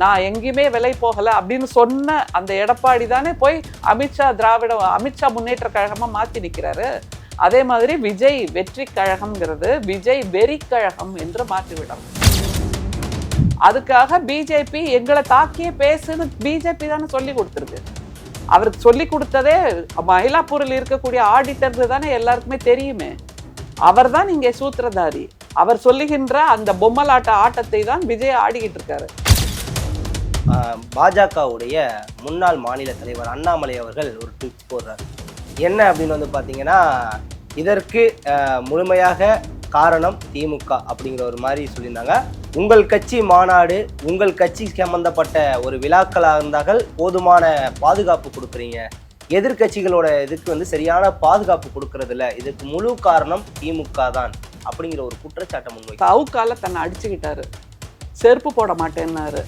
நான் எங்கேயுமே விலை போகலை அப்படின்னு சொன்ன அந்த எடப்பாடி தானே போய் அமித்ஷா முன்னேற்ற கழகமா மாற்றி நிற்கிறாரு. அதே மாதிரி விஜய் வெற்றி கழகம்ங்கிறது விஜய் வெறி கழகம் என்று மாற்றிவிடும். அதுக்காக பிஜேபி எங்களை தாக்கியே பேசுன்னு பிஜேபி தானே சொல்லி கொடுத்துருக்கு. அவருக்கு சொல்லி கொடுத்ததே மயிலாப்பூரில் இருக்கக்கூடிய ஆடிட்டர் தானே எல்லாருக்குமே தெரியுமே. அவர் தான் இங்கே சூத்திரதாரி. அவர் சொல்லுகின்ற அந்த பொம்மலாட்ட ஆட்டத்தை தான் விஜய் ஆடிக்கிட்டு இருக்காரு. பாஜகவுடைய முன்னாள் மாநில தலைவர் அண்ணாமலை அவர்கள் ஒரு ட்வீட் போடுறாரு. என்ன அப்படின்னு வந்து பார்த்தீங்கன்னா, இதற்கு முழுமையாக காரணம் திமுக அப்படிங்கிற ஒரு மாதிரி சொல்லியிருந்தாங்க. உங்கள் கட்சி மாநாடு, உங்கள் கட்சி சம்பந்தப்பட்ட ஒரு விழாக்களாக இருந்தார்கள் போதுமான பாதுகாப்பு கொடுக்குறீங்க, எதிர்கட்சிகளோட இதுக்கு வந்து சரியான பாதுகாப்பு கொடுக்கறதில்ல, இதுக்கு முழு காரணம் திமுக தான் அப்படிங்கிற ஒரு குற்றச்சாட்டை முன்வைக்க அவுக்கால தன்னை அடிச்சுக்கிட்டாரு. செருப்பு போட மாட்டேன்னாரு.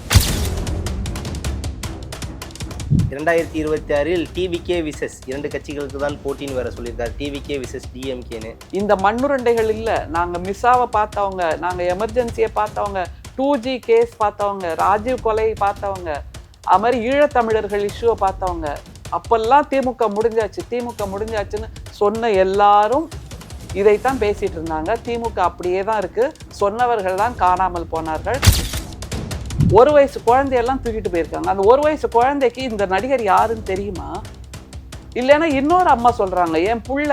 2026 டிவிகே விசஸ் 2 கட்சிகளுக்கு தான் போட்டின்னு வேற சொல்லியிருக்காரு. டிவிகே விசஸ் டிஎம்கேன்னு. இந்த மண்ணுரண்டைகள் இல்லை. நாங்கள் மிஸ்ஸாவை பார்த்தவங்க, நாங்கள் எமர்ஜென்சியை பார்த்தவங்க, 2G கேஸ் பார்த்தவங்க, ராஜீவ் கொலை பார்த்தவங்க, அது மாதிரி ஈழத்தமிழர்கள் இஷ்யூவை பார்த்தவங்க. அப்பெல்லாம் திமுக முடிஞ்சாச்சுன்னு சொன்ன எல்லாரும் இதைத்தான் பேசிட்டு இருந்தாங்க. திமுக அப்படியே தான் இருக்கு. சொன்னவர்கள் தான் காணாமல் போனார்கள். 1 வயசு குழந்தையெல்லாம் தூக்கிட்டு போயிருக்காங்க. அந்த 1 வயசு குழந்தைக்கு இந்த நடிகர் யாருன்னு தெரியுமா? இல்லைன்னா இன்னொரு அம்மா சொல்றாங்க, என் புள்ள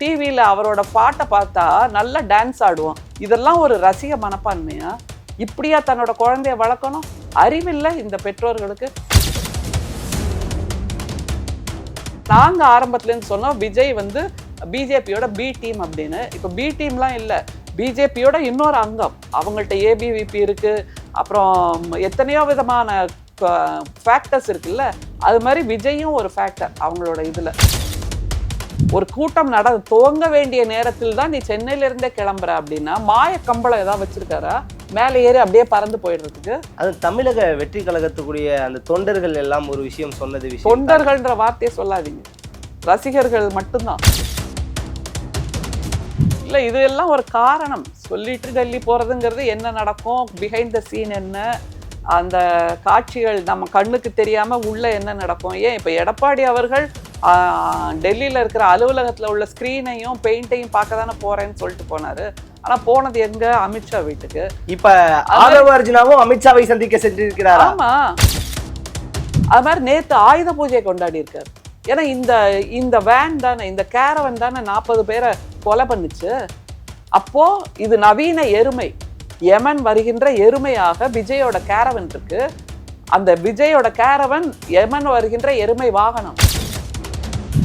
டிவியில அவரோட பாட்டை பார்த்தா நல்லா டான்ஸ் ஆடுவோம். இதெல்லாம் ஒரு ரசிக மனப்பான்மையா? இப்படியா தன்னோட குழந்தைய வளர்க்கணும்? அறிவில்லை இந்த பெற்றோர்களுக்கு. நாங்க ஆரம்பத்துலேருந்து சொன்னோம் விஜய் வந்து பிஜேபியோட பி டீம் அப்படின்னு. இப்போ பி டீம்லாம் இல்லை, பிஜேபியோட இன்னொரு அங்கம். அவங்கள்ட்ட ஏபிவிபி இருக்கு, அப்புறம் எத்தனையோ விதமான ஃபேக்டர்ஸ் இருக்குல்ல. அது மாதிரி விஜயும் ஒரு ஃபேக்டர் அவங்களோட இதில். ஒரு கூட்டம் துவங்க வேண்டிய நேரத்தில் தான் நீ சென்னையிலேருந்தே கிளம்புற அப்படின்னா மாய கம்பளம் ஏதாவது வச்சிருக்காரா மேலே ஏறி அப்படியே பறந்து போயிடுறதுக்கு? அது தமிழக வெற்றி கழகத்துக்குரிய அந்த தொண்டர்கள் எல்லாம் ஒரு விஷயம் சொன்னது. தொண்டர்கள்ன்ற வார்த்தையை சொல்லாதீங்க, ரசிகர்கள் மட்டும்தான். இல்லை, இது எல்லாம் ஒரு காரணம். சொல்லிட்டு டெல்லி போகிறதுங்கிறது என்ன நடக்கும், பிஹைண்ட் த சீன் என்ன, அந்த காட்சிகள் நம்ம கண்ணுக்கு தெரியாமல் உள்ள என்ன நடக்கும். ஏன் இப்போ எடப்பாடி அவர்கள் டெல்லியில் இருக்கிற அலுவலகத்தில் உள்ள ஸ்க்ரீனையும் பெயிண்டையும் பார்க்க தானே போகிறேன்னு சொல்லிட்டு போனார். ஆனால் போனது எங்கே? அமித்ஷா வீட்டுக்கு. இப்போ அர்ஜுனாவும் அமித்ஷாவை சந்திக்க சென்றிருக்கிறார். ஆமாம், அது மாதிரி நேற்று ஆயுத பூஜையை கொண்டாடி இருக்காரு. ஏன்னா இந்த வேன் தானே, இந்த கேரவன் தானே 40 பேரை கொலை பண்ணுச்சு. அப்போ இது நவீன எருமை, யமன் வருகின்ற எருமையாக விஜயோட கேரவன் இருக்கு. அந்த விஜயோட கேரவன் யமன் வருகின்ற எருமை வாகனம்.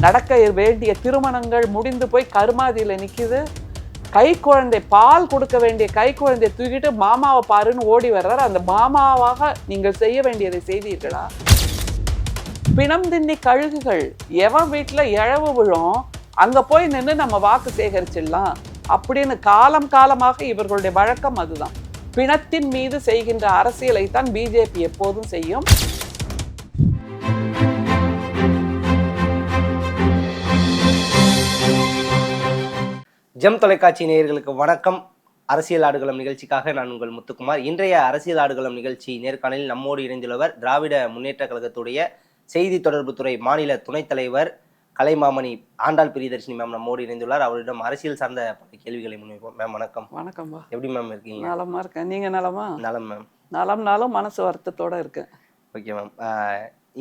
நடக்க வேண்டிய திருமணங்கள் முடிந்து போய் கருமாதியில நிக்குது. கை குழந்தை, பால் கொடுக்க வேண்டிய கை குழந்தையை தூக்கிட்டு மாமாவை பாருன்னு ஓடி வர்றாரு. அந்த மாமாவாக நீங்கள் செய்ய வேண்டியதை செய்தீர்களா? பிணம் தின்னி கழுகுகள் எவன் வீட்டுல இழவு விழும் அங்க போய் நின்று நம்ம வாக்கு சேகரிச்சிடலாம் அப்படின்னு காலமாக இவர்களுடைய வழக்கம் அதுதான். பிணத்தின் மீது செய்கின்ற அரசியலை தான் பிஜேபி எப்போதும் செய்யும். ஜெம் தொலைக்காட்சி நேயர்களுக்கு வணக்கம். அரசியல் ஆடுகளம் நிகழ்ச்சிக்காக நான் உங்கள் முத்துக்குமார். இன்றைய அரசியல் ஆடுகளம் நிகழ்ச்சி நேர்காணலில் நம்மோடு இணைந்துள்ளவர் திராவிட முன்னேற்ற கழகத்துடைய செய்தி தொடர்புத்துறை மாநில துணைத் தலைவர் கலைமாமணி ஆண்டாள் பிரியதர்ஷினி மேம் நம்மோடு இணைந்துள்ளார். அவரிடம் அரசியல் சார்ந்த பல கேள்விகளை முன்வைப்போம். மேம் வணக்கம். வணக்கம். எப்படி மேம் இருக்கீங்க? நலமா இருக்கேன். நீங்க நலமா? நலம் மேம். நலம்னாலும் மனசு வருத்தத்தோட இருக்கேன். Okay ma'am.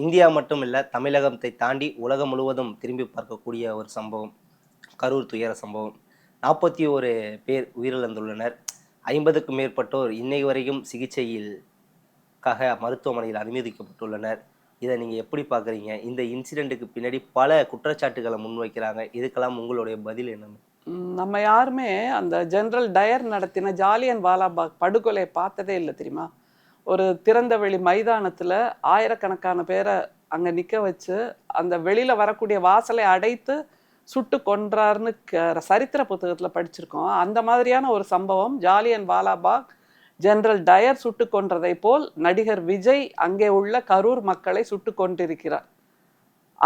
இந்தியா மட்டும் இல்லை, தமிழகத்தை தாண்டி உலகம் முழுவதும் திரும்பி பார்க்கக்கூடிய ஒரு சம்பவம், கரூர் துயர சம்பவம். 41 பேர் உயிரிழந்துள்ளனர். 50க்கும் மேற்பட்டோர் இன்னை வரையும் சிகிச்சைக்காக மருத்துவமனையில் அனுமதிக்கப்பட்டுள்ளனர். இதை நீங்கள் எப்படி பார்க்குறீங்க? இந்த இன்சிடெண்ட்டுக்கு பின்னாடி பல குற்றச்சாட்டுகளை முன்வைக்கிறாங்க. இதுக்கெல்லாம் உங்களுடைய பதில் என்ன? நம்ம யாருமே அந்த ஜெனரல் டயர் நடத்தின ஜாலியன் வாலாபாக் படுகொலை பார்த்ததே இல்லை தெரியுமா? ஒரு திறந்தவெளி மைதானத்தில் ஆயிரக்கணக்கான பேரை அங்கே நிற்க வச்சு அந்த வெளியில் வரக்கூடிய வாசலை அடைத்து சுட்டு கொன்றார்னு சரித்திர புத்தகத்தில் படிச்சிருக்கோம். அந்த மாதிரியான ஒரு சம்பவம் ஜாலியன் வாலாபாக் ஜெனரல் டயர் சுட்டு கொன்றதை போல் நடிகர் விஜய் அங்கே உள்ள கரூர் மக்களை சுட்டு கொண்டிருக்கிறார்.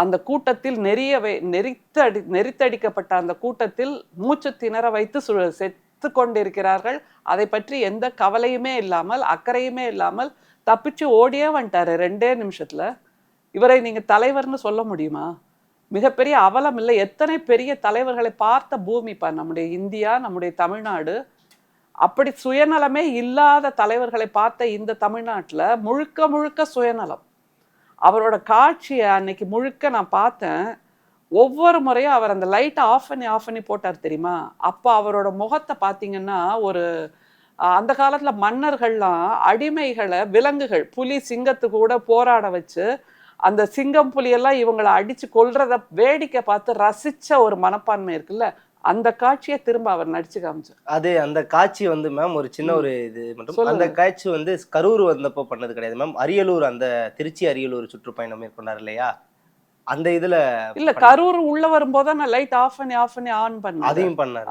அந்த கூட்டத்தில் நெறித்தடிக்கப்பட்ட அந்த கூட்டத்தில் மூச்சு திணற வைத்து செத்து கொண்டிருக்கிறார்கள். அதை பற்றி எந்த கவலையுமே இல்லாமல், அக்கறையுமே இல்லாமல் தப்பிச்சு ஓடியே வந்துட்டாரு 2 நிமிஷத்துல. இவரை நீங்க தலைவர்னு சொல்ல முடியுமா? மிகப்பெரிய அவலம் இல்லை. எத்தனை பெரிய தலைவர்களை பார்த்த பூமிப்பா நம்முடைய இந்தியா, நம்முடைய தமிழ்நாடு. அப்படி சுயநலமே இல்லாத தலைவர்களை பார்த்த இந்த தமிழ்நாட்டுல முழுக்க முழுக்க சுயநலம். அவரோட காட்சியை அன்னைக்கு முழுக்க நான் பார்த்தேன். ஒவ்வொரு முறையும் அவர் அந்த லைட்டை ஆஃப் பண்ணி போட்டார் தெரியுமா? அப்போ அவரோட முகத்தை பார்த்தீங்கன்னா ஒரு அந்த காலத்துல மன்னர்கள்லாம் அடிமைகளை, விலங்குகள், புலி சிங்கத்துக்கு கூட போராட வச்சு அந்த சிங்கம் புலியெல்லாம் இவங்களை அடிச்சு கொல்றத வேடிக்கை பார்த்து ரசிச்ச ஒரு மனப்பான்மை இருக்குல்ல, அந்த காட்சியை திரும்ப அவர் நடிச்சு காமிச்சார். அந்த காட்சி வந்து மேம் ஒரு சின்ன ஒரு இது மட்டும், அந்த காட்சி வந்து கரூர் வந்தப்போ பண்ணது கிடையாது மேம். அரியலூர், அந்த திருச்சி அரியலூர் சுற்றுப்பயணம் மேற்கொண்டார் இல்லையா, அந்த இதுல இல்ல கரூர் உள்ள வரும்போது நான் லைட் ஆஃப் பண்ணி ஆன் பண்ணேன். அதையும் பண்ணாரு.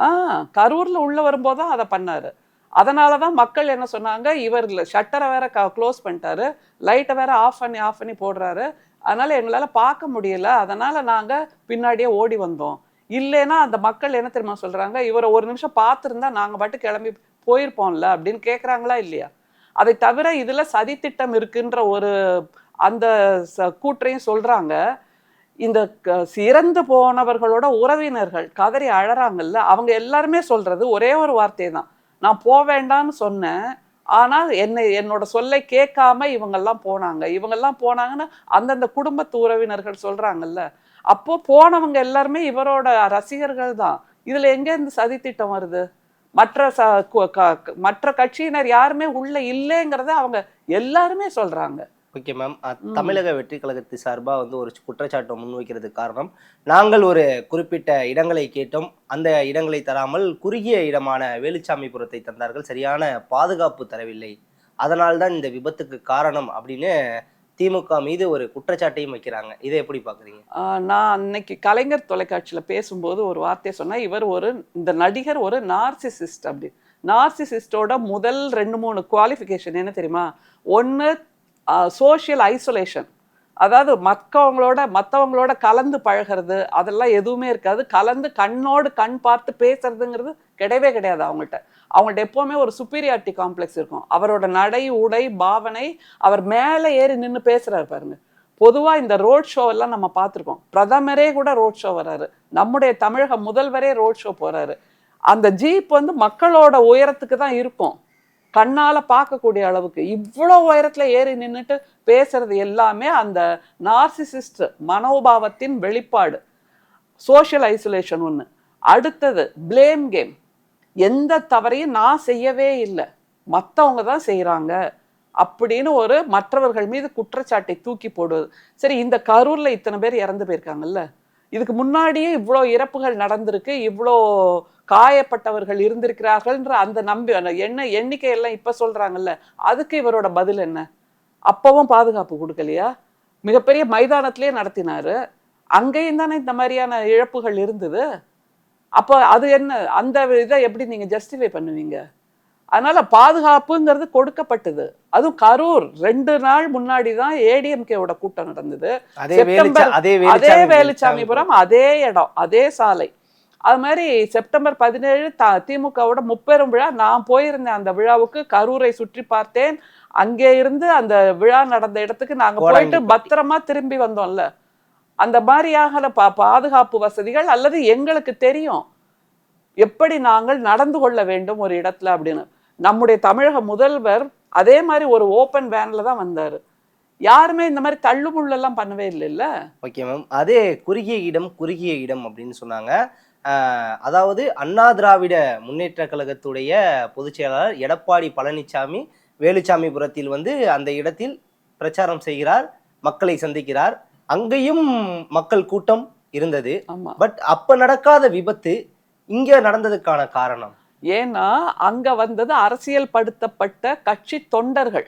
கரூர்ல உள்ள வரும்போதுதான் அதை பண்ணாரு. அதனாலதான் மக்கள் என்ன சொன்னாங்க, இவர் ஷட்டரை வேற க்ளோஸ் பண்ணிட்டாரு, லைட்டை வேற ஆஃப் பண்ணி போடுறாரு, அதனால எங்களால பார்க்க முடியல, அதனால நாங்க பின்னாடியே ஓடி வந்தோம். இல்லைன்னா அந்த மக்கள் என்ன தெரியுமா சொல்றாங்க, இவரை ஒரு நிமிஷம் பார்த்துருந்தா நாங்க பாட்டு கிளம்பி போயிருப்போம்ல அப்படின்னு கேட்குறாங்களா இல்லையா? அதை தவிர இதுல சதித்திட்டம் இருக்குன்ற ஒரு அந்த கூற்றையும் சொல்றாங்க. இந்த இறந்து போனவர்களோட உறவினர்கள் கதறி அழறாங்கல்ல, அவங்க எல்லாருமே சொல்றது ஒரே ஒரு வார்த்தை தான், நான் வேண்டான்னு சொன்னேன், ஆனா என்னோட சொல்லை கேட்காம இவங்கெல்லாம் போனாங்கன்னு அந்தந்த குடும்பத்து உறவினர்கள் சொல்றாங்கல்ல. அப்போ போனவங்க எல்லாருமே இவரோட ரசிகர்கள் தான். இதுல எங்க இருந்து சதித்திட்டம் வருது? மற்ற கட்சியினர் யாருமே உள்ள இல்லைங்கிறத அவங்க எல்லாருமே சொல்றாங்க. ஓகே மேம், தமிழக வெற்றி கழகத்து சார்பாக வந்து ஒரு குற்றச்சாட்டை முன்வைக்கிறதுக்கு காரணம், நாங்கள் ஒரு குறிப்பிட்ட இடங்களை கேட்டோம், அந்த இடங்களை தராமல் குறுகிய இடமான வேலுச்சாமிபுரத்தை தந்தார்கள், சரியான பாதுகாப்பு தரவில்லை, அதனால்தான் இந்த விபத்துக்கு காரணம் அப்படின்னு திமுக மீது ஒரு குற்றச்சாட்டையும் வைக்கிறாங்க. இதை எப்படி பாக்குறீங்க? நான் அன்னைக்கு கலைஞர் தொலைக்காட்சியில பேசும்போது ஒரு வார்த்தையை சொன்னா, இந்த நடிகர் ஒரு நார்சிசிஸ்ட். அப்படி நார்சிசிஸ்டோட முதல் 2-3 குவாலிஃபிகேஷன் என்ன தெரியுமா? ஒன்று சோஷியல் ஐசோலேஷன், அதாவது மற்றவங்களோட கலந்து பழகிறது, அதெல்லாம் எதுவுமே இருக்காது. கலந்து கண்ணோடு கண் பார்த்து பேசுறதுங்கிறது கிடையவே கிடையாது அவங்கள்ட்ட எப்பவுமே ஒரு சுப்பீரியாரிட்டி காம்ப்ளெக்ஸ் இருக்கும். அவரோட நடை, உடை, பாவனை, அவர் மேலே ஏறி நின்று பேசுறாரு பாருங்க. பொதுவா இந்த ரோட் ஷோ எல்லாம் நம்ம பார்த்துருக்கோம். பிரதமரே கூட ரோட் ஷோ வர்றாரு, நம்முடைய தமிழக முதல்வரே ரோட் ஷோ போறாரு. அந்த ஜீப் வந்து மக்களோட உயரத்துக்கு தான் இருக்கும், கண்ணால பார்க்கக்கூடிய அளவுக்கு. இவ்வளோ உயரத்துல ஏறி நின்றுட்டு பேசுறது எல்லாமே அந்த நார்சிசிஸ்ட் மனோபாவத்தின் வெளிப்பாடு. சோஷியல் ஐசோலேஷன் ஒன்று. அடுத்தது பிளேம் கேம். எந்த தவறையும் நான் செய்யவே இல்லை, மற்றவங்க தான் செய்கிறாங்க அப்படின்னு ஒரு மற்றவர்கள் மீது குற்றச்சாட்டை தூக்கி போடுவது. சரி, இந்த கரூர்ல இத்தனை பேர் இறந்து போயிருக்காங்கல்ல, இதுக்கு முன்னாடியே இவ்வளோ இறப்புகள் நடந்திருக்கு, இவ்வளோ காயப்பட்டவர்கள் இருந்திருக்கிறார்கள்ன்ற அந்த எண்ணிக்கையெல்லாம் இப்ப சொல்றாங்கல்ல, அதுக்கு இவரோட பதில் என்ன? அப்பவும் பாதுகாப்பு கொடுக்கலையா? மிகப்பெரிய மைதானத்திலேயே நடத்தினாரு, அங்கேயும் தானே இந்த மாதிரியான இழப்புகள் இருந்தது. அப்போ அது என்ன, அந்த இதை எப்படி நீங்க ஜஸ்டிஃபை பண்ணுவீங்க? அதனால பாதுகாப்புங்கிறது கொடுக்கப்பட்டது. அதுவும் கரூர் 2 நாள் முன்னாடி தான் ஏடிஎம்கேவோட கூட்டம் நடந்தது. அதே வேலுச்சாமிபுரம், அதே இடம், அதே சாலை. அது மாதிரி செப்டம்பர் 17 திமுகவோட முப்பெரும் விழா, நான் போயிருந்தேன் அந்த விழாவுக்கு, கரூரை சுற்றி பார்த்தேன். அங்கே இருந்து அந்த விழா நடந்த இடத்துக்கு நாங்க போயிட்டு பத்திரமா திரும்பி வந்தோம்ல. அந்த மாதிரியாக பாதுகாப்பு வசதிகள், அல்லது எங்களுக்கு தெரியும் எப்படி நாங்கள் நடந்து கொள்ள வேண்டும் ஒரு இடத்துல அப்படின்னு. நம்முடைய தமிழக முதல்வர் அதே மாதிரி ஒரு ஓப்பன் வேன்ல தான் வந்தாரு. யாருமே இந்த மாதிரி தள்ளுமுள்ளெல்லாம் பண்ணவே இல்லைல்ல. ஓகே மேம், அதே குறுகிய இடம் அப்படின்னு சொன்னாங்க. அதாவது அண்ணா திராவிட முன்னேற்ற கழகத்துடைய பொதுச் செயலாளர் எடப்பாடி பழனிசாமி வேலுச்சாமிபுரத்தில் வந்து அந்த இடத்தில் பிரச்சாரம் செய்கிறார், மக்களை சந்திக்கிறார். அங்கேயும் மக்கள் கூட்டம் இருந்தது. பட் அப்ப நடக்காத விபத்து இங்க நடந்ததுக்கான காரணம் ஏன்னா, அங்க வந்தது அரசியல் படுத்தப்பட்ட கட்சி தொண்டர்கள்.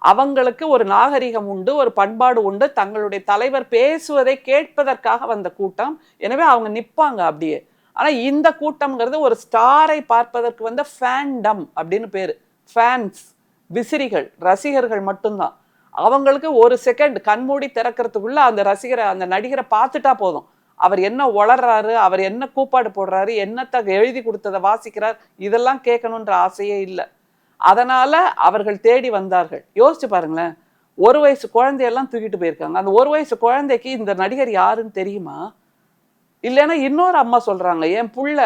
அவங்களுக்கு ஒரு நாகரிகம் உண்டு, ஒரு பண்பாடு உண்டு, தங்களுடைய தலைவர் பேசுவதை கேட்பதற்காக வந்த கூட்டம். எனவே அவங்க நிற்பாங்க அப்படியே. ஆனா இந்த கூட்டம்ங்கிறது ஒரு ஸ்டாரை பார்ப்பதற்கு வந்த ஃபேண்டம் அப்படின்னு பேரு. ஃபேன்ஸ், விசிறிகள், ரசிகர்கள் மட்டும்தான். அவங்களுக்கு ஒரு செகண்ட் கண்மூடி திறக்கிறதுக்குள்ள அந்த நடிகரை பார்த்துட்டா போதும், அவர் என்ன வளர்றாரு, அவர் என்ன கூப்பாடு போடுறாரு, என்னத்தை எழுதி கொடுத்ததை வாசிக்கிறார், இதெல்லாம் கேட்கணுன்ற ஆசையே இல்லை. அதனால அவர்கள் தேடி வந்தார்கள். யோசிச்சு பாருங்களேன், 1 வயசு குழந்தையெல்லாம் தூக்கிட்டு போயிருக்காங்க. அந்த 1 வயசு குழந்தைக்கு இந்த நடிகர் யாருன்னு தெரியுமா? இல்லைன்னா இன்னொரு அம்மா சொல்றாங்க, என் புள்ள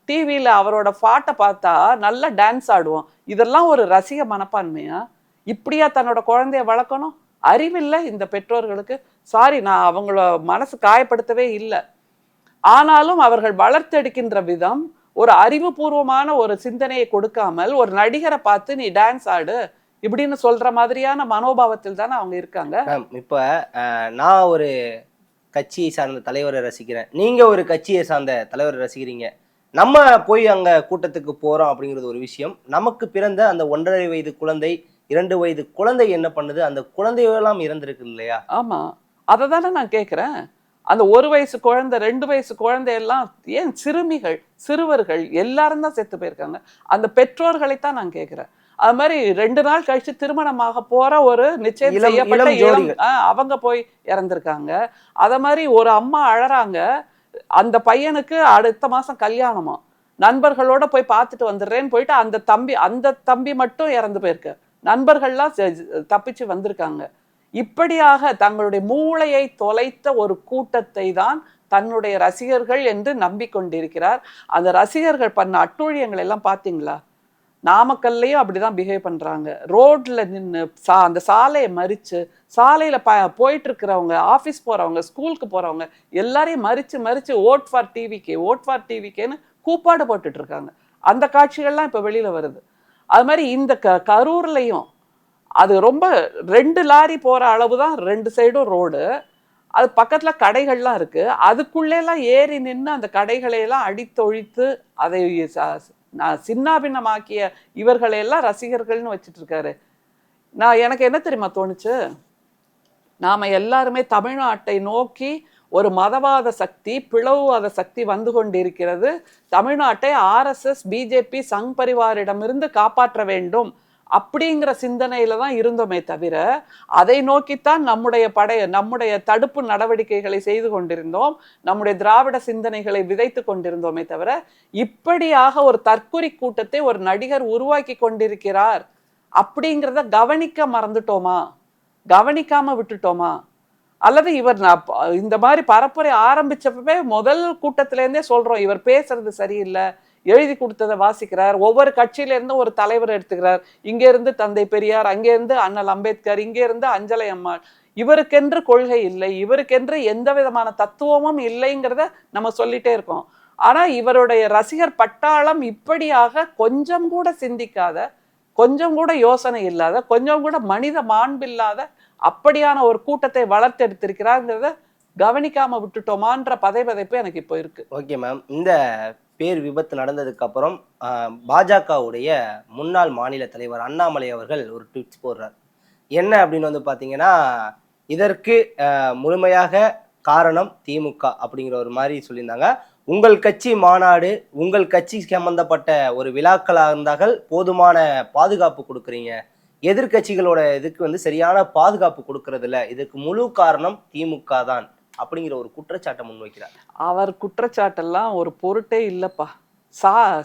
டிவியில அவரோட பாட்டை பார்த்தா நல்லா டான்ஸ் ஆடுவோம். இதெல்லாம் ஒரு ரசிக மனப்பான்மையா? இப்படியா தன்னோட குழந்தைய வளர்க்கணும்? அறிவில்லை இந்த பெற்றோர்களுக்கு. சாரி, நான் அவங்கள மனசு காயப்படுத்தவே இல்லை. ஆனாலும் அவர்கள் வளர்த்தெடுக்கின்ற விதம் ஒரு அறிவுபூர்வமான ஒரு சிந்தனையை கொடுக்காமல் ஒரு நடிகரை பார்த்து நீ டான்ஸ் ஆடு இப்படின்னு சொல்ற மாதிரியான மனோபாவத்தில் தானே அவங்க இருக்காங்க. இப்ப நான் ஒரு கட்சியை சார்ந்த தலைவரை ரசிக்கிறேன், நீங்க ஒரு கட்சியை சார்ந்த தலைவரை ரசிக்கிறீங்க. நம்ம போய் அங்க கூட்டத்துக்கு போறோம் அப்படிங்கிறது ஒரு விஷயம். நமக்கு பிறந்த அந்த 1.5 வயது குழந்தை, 2 வயது குழந்தை என்ன பண்ணுது? அந்த குழந்தையெல்லாம் இறந்திருக்கு இல்லையா? ஆமா, அதை தானே நான் கேட்கிறேன். அந்த 1 வயசு குழந்தை, 2 வயசு குழந்தை எல்லாம் ஏன் சிறுமிகள், சிறுவர்கள் எல்லாரும் தான் செத்து போயிருக்காங்க. அந்த பெற்றோர்களைத்தான் நான் கேட்கிறேன். அது மாதிரி 2 நாள் கழிச்சு திருமணமாக போற ஒரு நிச்சயம் செய்யப்பட்ட அவங்க போய் இறந்திருக்காங்க. அத மாதிரி ஒரு அம்மா அழறாங்க, அந்த பையனுக்கு அடுத்த மாசம் கல்யாணமா, நண்பர்களோட போய் பார்த்துட்டு வந்துடுறேன்னு போயிட்டு அந்த தம்பி மட்டும் இறந்து போயிருக்கு. நண்பர்கள்லாம் தப்பிச்சு வந்திருக்காங்க. இப்படியாக தங்களுடைய மூளையை தொலைத்த ஒரு கூட்டத்தை தான் தன்னுடைய ரசிகர்கள் என்று நம்பிக்கொண்டிருக்கிறார். அந்த ரசிகர்கள் பண்ண அட்டூழியங்கள் எல்லாம் பார்த்தீங்களா? நாமக்கல்லையும் அப்படிதான் பிஹேவ் பண்றாங்க. ரோட்ல நின்று அந்த சாலையை மறிச்சு, சாலையில போயிட்டு இருக்கிறவங்க, ஆஃபீஸ் போறவங்க, ஸ்கூலுக்கு போறவங்க எல்லாரையும் மறிச்சு ஓட் ஃபார் டிவிக்கேன்னு கூப்பாடு போட்டுட்டு இருக்காங்க. அந்த காட்சிகள்லாம் இப்ப வெளியில வருது. அது மாதிரி இந்த கரூர்லையும் அது ரொம்ப 2 லாரி போற அளவுதான் 2 சைடும் ரோடு. அது பக்கத்துல கடைகள்லாம் இருக்கு. அதுக்குள்ளெல்லாம் ஏறி நின்று அந்த கடைகளை எல்லாம் அடித்தொழித்து அதை சின்னாபின்னமாக்கிய இவர்களையெல்லாம் ரசிகர்கள்னு வச்சுட்டு இருக்காரு. எனக்கு என்ன தெரியுமா தோணுச்சு, நாம எல்லாருமே தமிழ்நாட்டை நோக்கி ஒரு மதவாத சக்தி, பிளவுவாத சக்தி வந்து கொண்டிருக்கிறது. தமிழ்நாட்டை RSS, BJP, சங் பரிவாரிடமிருந்து காப்பாற்ற வேண்டும் அப்படிங்கிற சிந்தனையில தான் இருந்தோமே தவிர, அதை நோக்கித்தான் நம்முடைய தடுப்பு நடவடிக்கைகளை செய்து கொண்டிருந்தோம், நம்முடைய திராவிட சிந்தனைகளை விதைத்து கொண்டிருந்தோமே தவிர, இப்படியாக ஒரு தற்குறி கூட்டத்தை ஒரு நடிகர் உருவாக்கி கொண்டிருக்கிறார் அப்படிங்கிறத கவனிக்க மறந்துட்டோமா? கவனிக்காம விட்டுட்டோமா? அல்லது இவர் இந்த மாதிரி பரப்புரை ஆரம்பிச்சப்பவே முதல் கூட்டத்திலேருந்தே சொல்றோம், இவர் பேசுறது சரியில்லை, எழுதி கொடுத்ததை வாசிக்கிறார், ஒவ்வொரு கட்சியில இருந்து ஒரு தலைவர் எடுத்துக்கிறார், இங்க இருந்து தந்தை பெரியார், அங்கே இருந்து அண்ணல் அம்பேத்கர், இங்கே இருந்து அஞ்சலை அம்மாள். இவருக்கென்று கொள்கை இல்லை, இவருக்கென்று எந்த விதமான தத்துவமும் இல்லைங்கிறத நம்ம சொல்லிட்டே இருக்கோம். ஆனா இவருடைய ரசிகர் பட்டாளம் இப்படியாக கொஞ்சம் கூட சிந்திக்காத, கொஞ்சம் கூட யோசனை இல்லாத, கொஞ்சம் கூட மனித மாண்பில்லாத அப்படியான ஒரு கூட்டத்தை வளர்த்தெடுத்திருக்கிறாங்கிறத கவனிக்காம விட்டுட்டோமான்ற பதைப்பதைப்பு எனக்கு இப்போ இருக்கு. ஓகே மேம், இந்த பேர் விபத்து நடந்ததுக்கு அப்புறம் பாஜகவுடைய முன்னாள் மாநில தலைவர் அண்ணாமலை அவர்கள் ஒரு ட்வீட் போடுறார். என்ன அப்படின்னு வந்து பார்த்தீங்கன்னா, இதற்கு முழுமையாக காரணம் திமுக அப்படிங்கிற ஒரு மாதிரி சொல்லியிருந்தாங்க. உங்கள் கட்சி மாநாடு, உங்கள் கட்சி சம்பந்தப்பட்ட ஒரு விழாக்களாக இருந்தால் போதுமான பாதுகாப்பு கொடுக்குறீங்க, எதிர்கட்சிகளோட இதுக்கு வந்து சரியான பாதுகாப்பு கொடுக்கறது இல்லை, இதுக்கு முழு காரணம் திமுக தான் அப்படிங்கிற ஒரு குற்றச்சாட்டை முன்வைக்கிறார். அவர் குற்றச்சாட்டெல்லாம் ஒரு பொருட்டே இல்லைப்பா.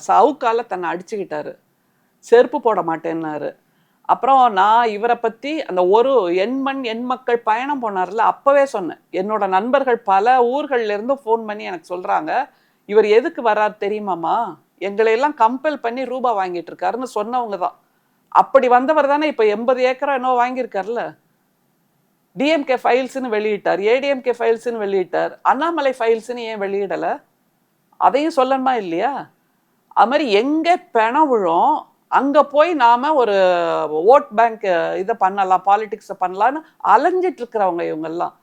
சவுக்கால தன்னை அடிச்சுக்கிட்டாரு, செருப்பு போட மாட்டேன்னாரு. அப்புறம் நான் இவரை பற்றி அந்த ஒரு எண் மக்கள் பயணம் போனார்ல, அப்பவே சொன்னேன். என்னோட நண்பர்கள் பல ஊர்கள்ல இருந்து ஃபோன் பண்ணி எனக்கு சொல்றாங்க, இவர் எதுக்கு வர்றாரு தெரியுமாமா, எங்களை எல்லாம் கம்பல் பண்ணி ரூபா வாங்கிட்டு இருக்காருன்னு சொன்னவங்க தான். அப்படி வந்தவர் தானே இப்போ 80 ஏக்கரா என்னோ வாங்கியிருக்காருல்ல. டிஎம்கே ஃபைல்ஸ்னு வெளியிட்டார், ஏடிஎம்கே ஃபைல்ஸ்னு வெளியிட்டார், அண்ணாமலை ஃபைல்ஸ்னு ஏன் வெளியிடலை? அதையும் சொல்லணுமா இல்லையா? அது மாதிரி எங்கே பணம் விழும் அங்கே போய் நாம் ஒரு ஓட் பேங்க் இதை பண்ணலாம், பாலிடிக்ஸை பண்ணலான்னு அலைஞ்சிட்டு இருக்கிறவங்க இவங்கெல்லாம்.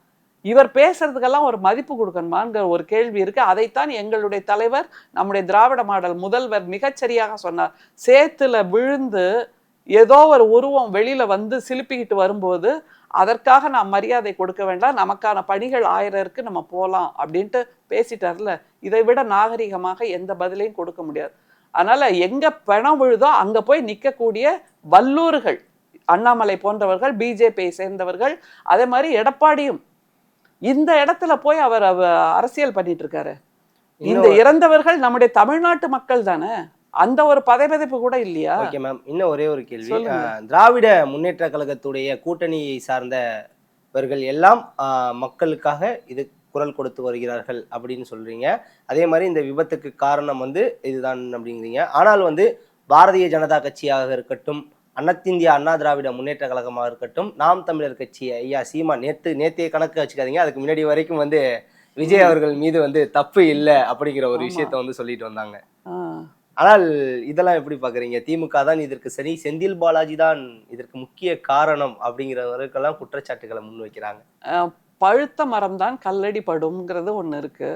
இவர் பேசுறதுக்கெல்லாம் ஒரு மதிப்பு கொடுக்கணுமாங்கிற ஒரு கேள்வி இருக்கு. அதைத்தான் எங்களுடைய தலைவர், நம்முடைய திராவிட மாடல் முதல்வர் மிகச்சரியாக சொன்னார். சேத்துல விழுந்து ஏதோ ஒரு உருவம் வெளியில வந்து சிலுப்பிக்கிட்டு வரும்போது அதற்காக நாம் மரியாதை கொடுக்க வேண்டாம், நமக்கான பணிகள் 1000 இருக்கு, நம்ம போகலாம் அப்படின்ட்டு பேசிட்டார்ல. இதை விட நாகரிகமாக எந்த பதிலையும் கொடுக்க முடியாது. அதனால எங்க பணம் விழுதோ அங்க போய் நிற்கக்கூடிய வல்லூர்கள் அண்ணாமலை போன்றவர்கள், பிஜேபியை சேர்ந்தவர்கள், அதே மாதிரி எடப்பாடியும் இந்த இடத்துல போய் அவர் அரசியல் பண்ணிட்டு இருக்காரு. இந்த இறந்தவர்கள் நம்முடைய தமிழ்நாட்டு மக்கள் தானே. அந்த ஒரு பதைபதைப்பு கூட இல்லையா? ஓகே மேம், இன்னும் ஒரே ஒரு கேள்வி. சொல்லுங்க. திராவிட முன்னேற்ற கழகத்துடைய கூட்டணியை சார்ந்தவர்கள் எல்லாம் மக்களுக்காக இது குரல் கொடுத்து வருகிறார்கள் அப்படின்னு சொல்றீங்க. அதே மாதிரி இந்த விபத்துக்கு காரணம் வந்து இதுதான் அப்படிங்கிறீங்க. ஆனால் வந்து பாரதிய ஜனதா கட்சியாக இருக்கட்டும், அனைத்திந்திய அண்ணா திராவிட முன்னேற்ற கழகமாக இருக்கட்டும், நாம் தமிழர் கட்சி ஐயா சீமான் நேத்தைய கணக்கு வச்சுக்காதீங்க, அதுக்கு முன்னாடி வரைக்கும் வந்து விஜய் அவர்கள் மீது வந்து தப்பு இல்லை அப்படிங்கிற ஒரு விஷயத்த வந்து சொல்லிட்டு வந்தாங்க. ஆனால் இதெல்லாம் எப்படி பாக்குறீங்க? திமுக தான் இதற்கு சரி, செந்தில் பாலாஜி தான் இதற்கு முக்கிய காரணம் அப்படிங்கிறவருக்கெல்லாம் குற்றச்சாட்டுகளை முன்வைக்கிறாங்க. பழுத்த மரம் தான் கல்லடி படும்ங்கிறது ஒண்ணு இருக்கு.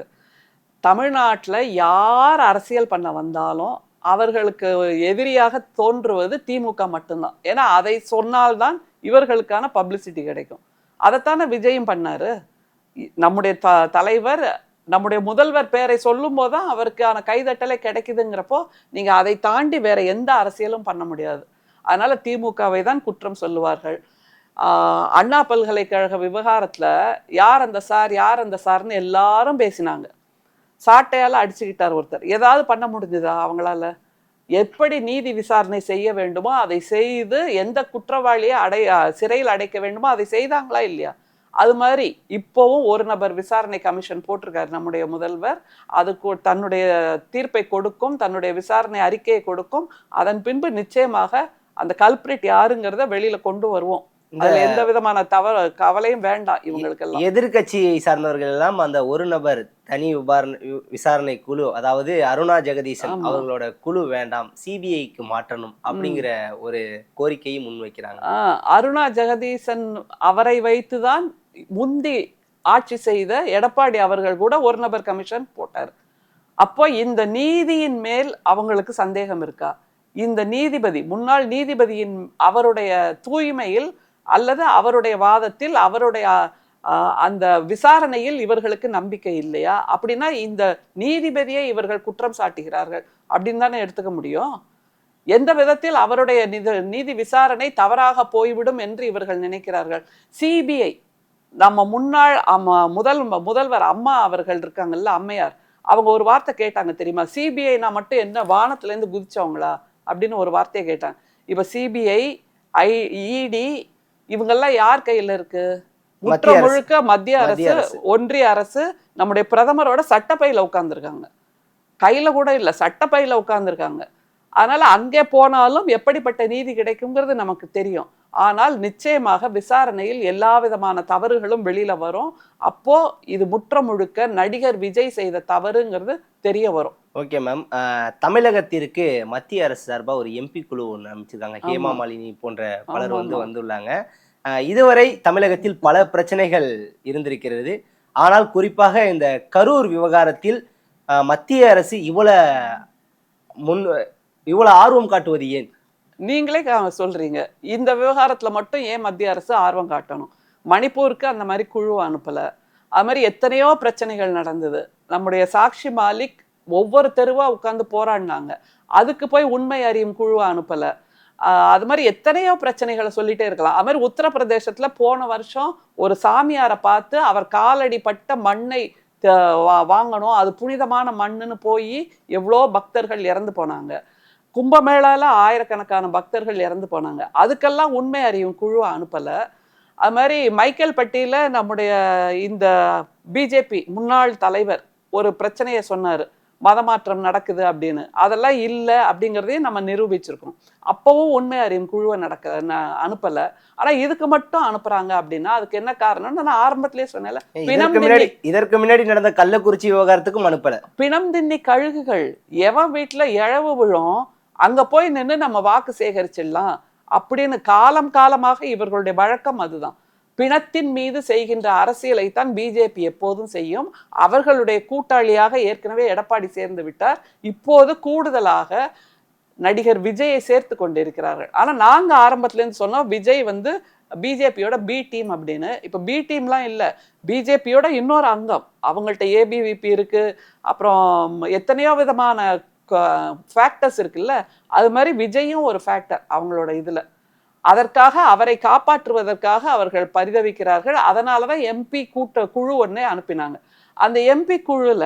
தமிழ்நாட்டுல யார் அரசியல் பண்ண வந்தாலும் அவர்களுக்கு எதிரியாக தோன்றுவது திமுக மட்டும்தான். ஏன்னா அதை சொன்னால்தான் இவர்களுக்கான பப்ளிசிட்டி கிடைக்கும். அதைத்தானே விஜயும் பண்ணாரு. நம்முடைய தலைவர், நம்முடைய முதல்வர் பேரை சொல்லும் போதுதான் அவருக்கான கைதட்டலை கிடைக்குதுங்கிறப்போ நீங்க அதை தாண்டி வேற எந்த அரசியலும் பண்ண முடியாது. அதனால திமுகவை தான் குற்றம் சொல்லுவார்கள். அண்ணா பல்கலைக்கழக விவகாரத்துல யார் அந்த சார்னு எல்லாரும் பேசினாங்க. சாட்டையால அடிச்சுக்கிட்டார் ஒருத்தர். ஏதாவது பண்ண முடிஞ்சுதா அவங்களால? எப்படி நீதி விசாரணை செய்ய வேண்டுமோ அதை செய்து, எந்த குற்றவாளியை சிறையில் அடைக்க வேண்டுமோ அதை செய்தாங்களா இல்லையா? அது மாதிரி இப்போவும் ஒரு நபர் விசாரணை கமிஷன் போட்டிருக்காரு நம்முடைய முதல்வர். அதுக்கு தன்னுடைய தீர்ப்பை கொடுக்கும், தன்னுடைய விசாரணை அறிக்கையை கொடுக்கும். அதன் பின்பு நிச்சயமாக அந்த கல்பிரிட் யாருங்கிறத வெளியில கொண்டு வருவோம். அதுல எந்த விதமான கவலையும் வேண்டாம் இவங்களுக்கு எல்லாம். எதிர்கட்சியை சார்ந்தவர்கள் எல்லாம் அந்த ஒரு நபர் தனி விசாரணை குழு, அதாவது அருணா ஜெகதீசன் அவர்களோட குழு வேண்டாம், சிபிஐக்கு மாற்றணும் அப்படிங்கிற ஒரு கோரிக்கையை முன்வைக்கிறாங்க. அருணா ஜெகதீசன் அவரை வைத்துதான் முந்தி ஆட்சி செய்த எடப்பாடி அவர்கள் கூட ஒரு நபர் கமிஷன் போட்டார். அப்போ இந்த நீதியின் மேல் அவங்களுக்கு சந்தேகம் இருக்கா? இந்த நீதிபதி, முன்னாள் நீதிபதியின் அவருடைய தூய்மையில் அல்லது அவருடைய வாதத்தில், அவருடைய அந்த விசாரணையில் இவர்களுக்கு நம்பிக்கை இல்லையா? அப்படின்னா இந்த நீதிபதியை இவர்கள் குற்றம் சாட்டுகிறார்கள் அப்படின்னு தானே எடுத்துக்க முடியும். எந்த விதத்தில் அவருடைய நீதி விசாரணை தவறாக போய்விடும் என்று இவர்கள் நினைக்கிறார்கள்? சிபிஐ, நம்ம முன்னாள் முதல்வர் அம்மா அவர்கள் இருக்காங்கல்ல, அம்மையார், அவங்க ஒரு வார்த்தை கேட்டாங்க தெரியுமா? சிபிஐனா மட்டும் என்ன வானத்துல இருந்து குதிச்சவங்களா அப்படின்னு ஒரு வார்த்தையை கேட்டாங்க. இப்ப சிபிஐ, இடி இவங்கெல்லாம் யார் கையில இருக்கு? முற்ற முழுக்க மத்திய அரசு, ஒன்றிய அரசு, நம்முடைய பிரதமரோட சட்டப்பையில உட்கார்ந்துருக்காங்க. கையில கூட இல்ல, சட்டப்பையில உட்கார்ந்துருக்காங்க. அதனால அங்கே போனாலும் எப்படிப்பட்ட நீதி கிடைக்குங்கிறது நமக்கு தெரியும். ஆனால் நிச்சயமாக விசாரணையில் எல்லா விதமான தவறுகளும் வெளியில வரும். அப்போ இது முற்ற முழுக்க நடிகர் விஜய் செய்த தவறுங்கிறது தெரிய வரும். ஓகே மேம், தமிழகத்திற்கு மத்திய அரசு சார்பாக ஒரு எம்பி குழு ஒன்று அமைச்சிருக்காங்க. ஹேமா மாலினி போன்ற பலர் வந்துள்ளாங்க. இதுவரை தமிழகத்தில் பல பிரச்சனைகள் இருந்திருக்கிறது. ஆனால் குறிப்பாக இந்த கரூர் விவகாரத்தில் மத்திய அரசு இவ்வளவு ஆர்வம் காட்டுவது ஏன்? நீங்களே சொல்றீங்க. இந்த விவகாரத்துல மட்டும் ஏன் மத்திய அரசு ஆர்வம் காட்டணும்? மணிப்பூருக்கு அந்த மாதிரி குழு அனுப்பல. அது மாதிரி எத்தனையோ பிரச்சனைகள் நடந்தது. நம்முடைய சாக்ஷி மாலிக் ஒவ்வொரு தெருவா உட்கார்ந்து போராடினாங்க. அதுக்கு போய் உண்மை அறியும் குழுவை அனுப்பல. அது மாதிரி எத்தனையோ பிரச்சனைகளை சொல்லிட்டே இருக்கலாம். அது மாதிரி உத்தரப்பிரதேசத்துல போன வருஷம் ஒரு சாமியாரை பார்த்து அவர் காலடி பட்ட மண்ணை வாங்கணும், அது புனிதமான மண்ணுன்னு போய் எவ்வளோ பக்தர்கள் இறந்து போனாங்க. கும்பமேளால ஆயிரக்கணக்கான பக்தர்கள் இறந்து போனாங்க. அதுக்கெல்லாம் உண்மை அறியும் குழுவை அனுப்பல. அது மாதிரி மைக்கேல் பட்டியில நம்முடைய இந்த பிஜேபி முன்னாள் தலைவர் ஒரு பிரச்சனையை சொன்னாரு, மதமாற்றம் நடக்குது அப்படின்னு. அதெல்லாம் இல்லை அப்படிங்கிறதையும் நம்ம நிரூபிச்சிருக்கோம். அப்பவும் உண்மை அறியும் குழுவை அனுப்பல. ஆனா இதுக்கு மட்டும் அனுப்புறாங்க அப்படின்னா அதுக்கு என்ன காரணம்னு நான் ஆரம்பத்திலேயே சொன்னேன்ல. இதற்கு முன்னாடி நடந்த கள்ளக்குறிச்சி விவகாரத்துக்கும் அனுப்பல. பிணம் தின்னி கழுகுகள் எவன் வீட்டுல இழவு விழும் அங்க போய் நின்று நம்ம வாக்கு சேகரிச்சிடலாம் அப்படின்னு காலம் காலமாக இவர்களுடைய வழக்கம் அதுதான். பிணத்தின் மீது செய்கின்ற அரசியலை தான் பிஜேபி எப்போதும் செய்யும். அவர்களுடைய கூட்டாளியாக ஏற்கனவே எடப்பாடி சேர்ந்து விட்டார். இப்போது கூடுதலாக நடிகர் விஜயை சேர்த்து கொண்டிருக்கிறார்கள். ஆனா நாங்க ஆரம்பத்துல இருந்து சொன்னோம் விஜய் பிஜேபியோட பி டீம் அப்படின்னு. இப்ப பி டீம்லாம் இல்லை, பிஜேபியோட இன்னொரு அங்கம். அவங்கள்ட்ட ஏபிவிபி இருக்கு, அப்புறம் எத்தனையோ விதமான ஃபேக்டர்ஸ் இருக்குல்ல. அது மாதிரி விஜயும் ஒரு ஃபேக்டர் அவங்களோட இதுல. அதற்காக அவரை காப்பாற்றுவதற்காக அவர்கள் பரிதவிக்கிறார்கள். அதனாலதான் எம்பி குழு ஒன்னே அனுப்பினாங்க. அந்த எம்பி குழுல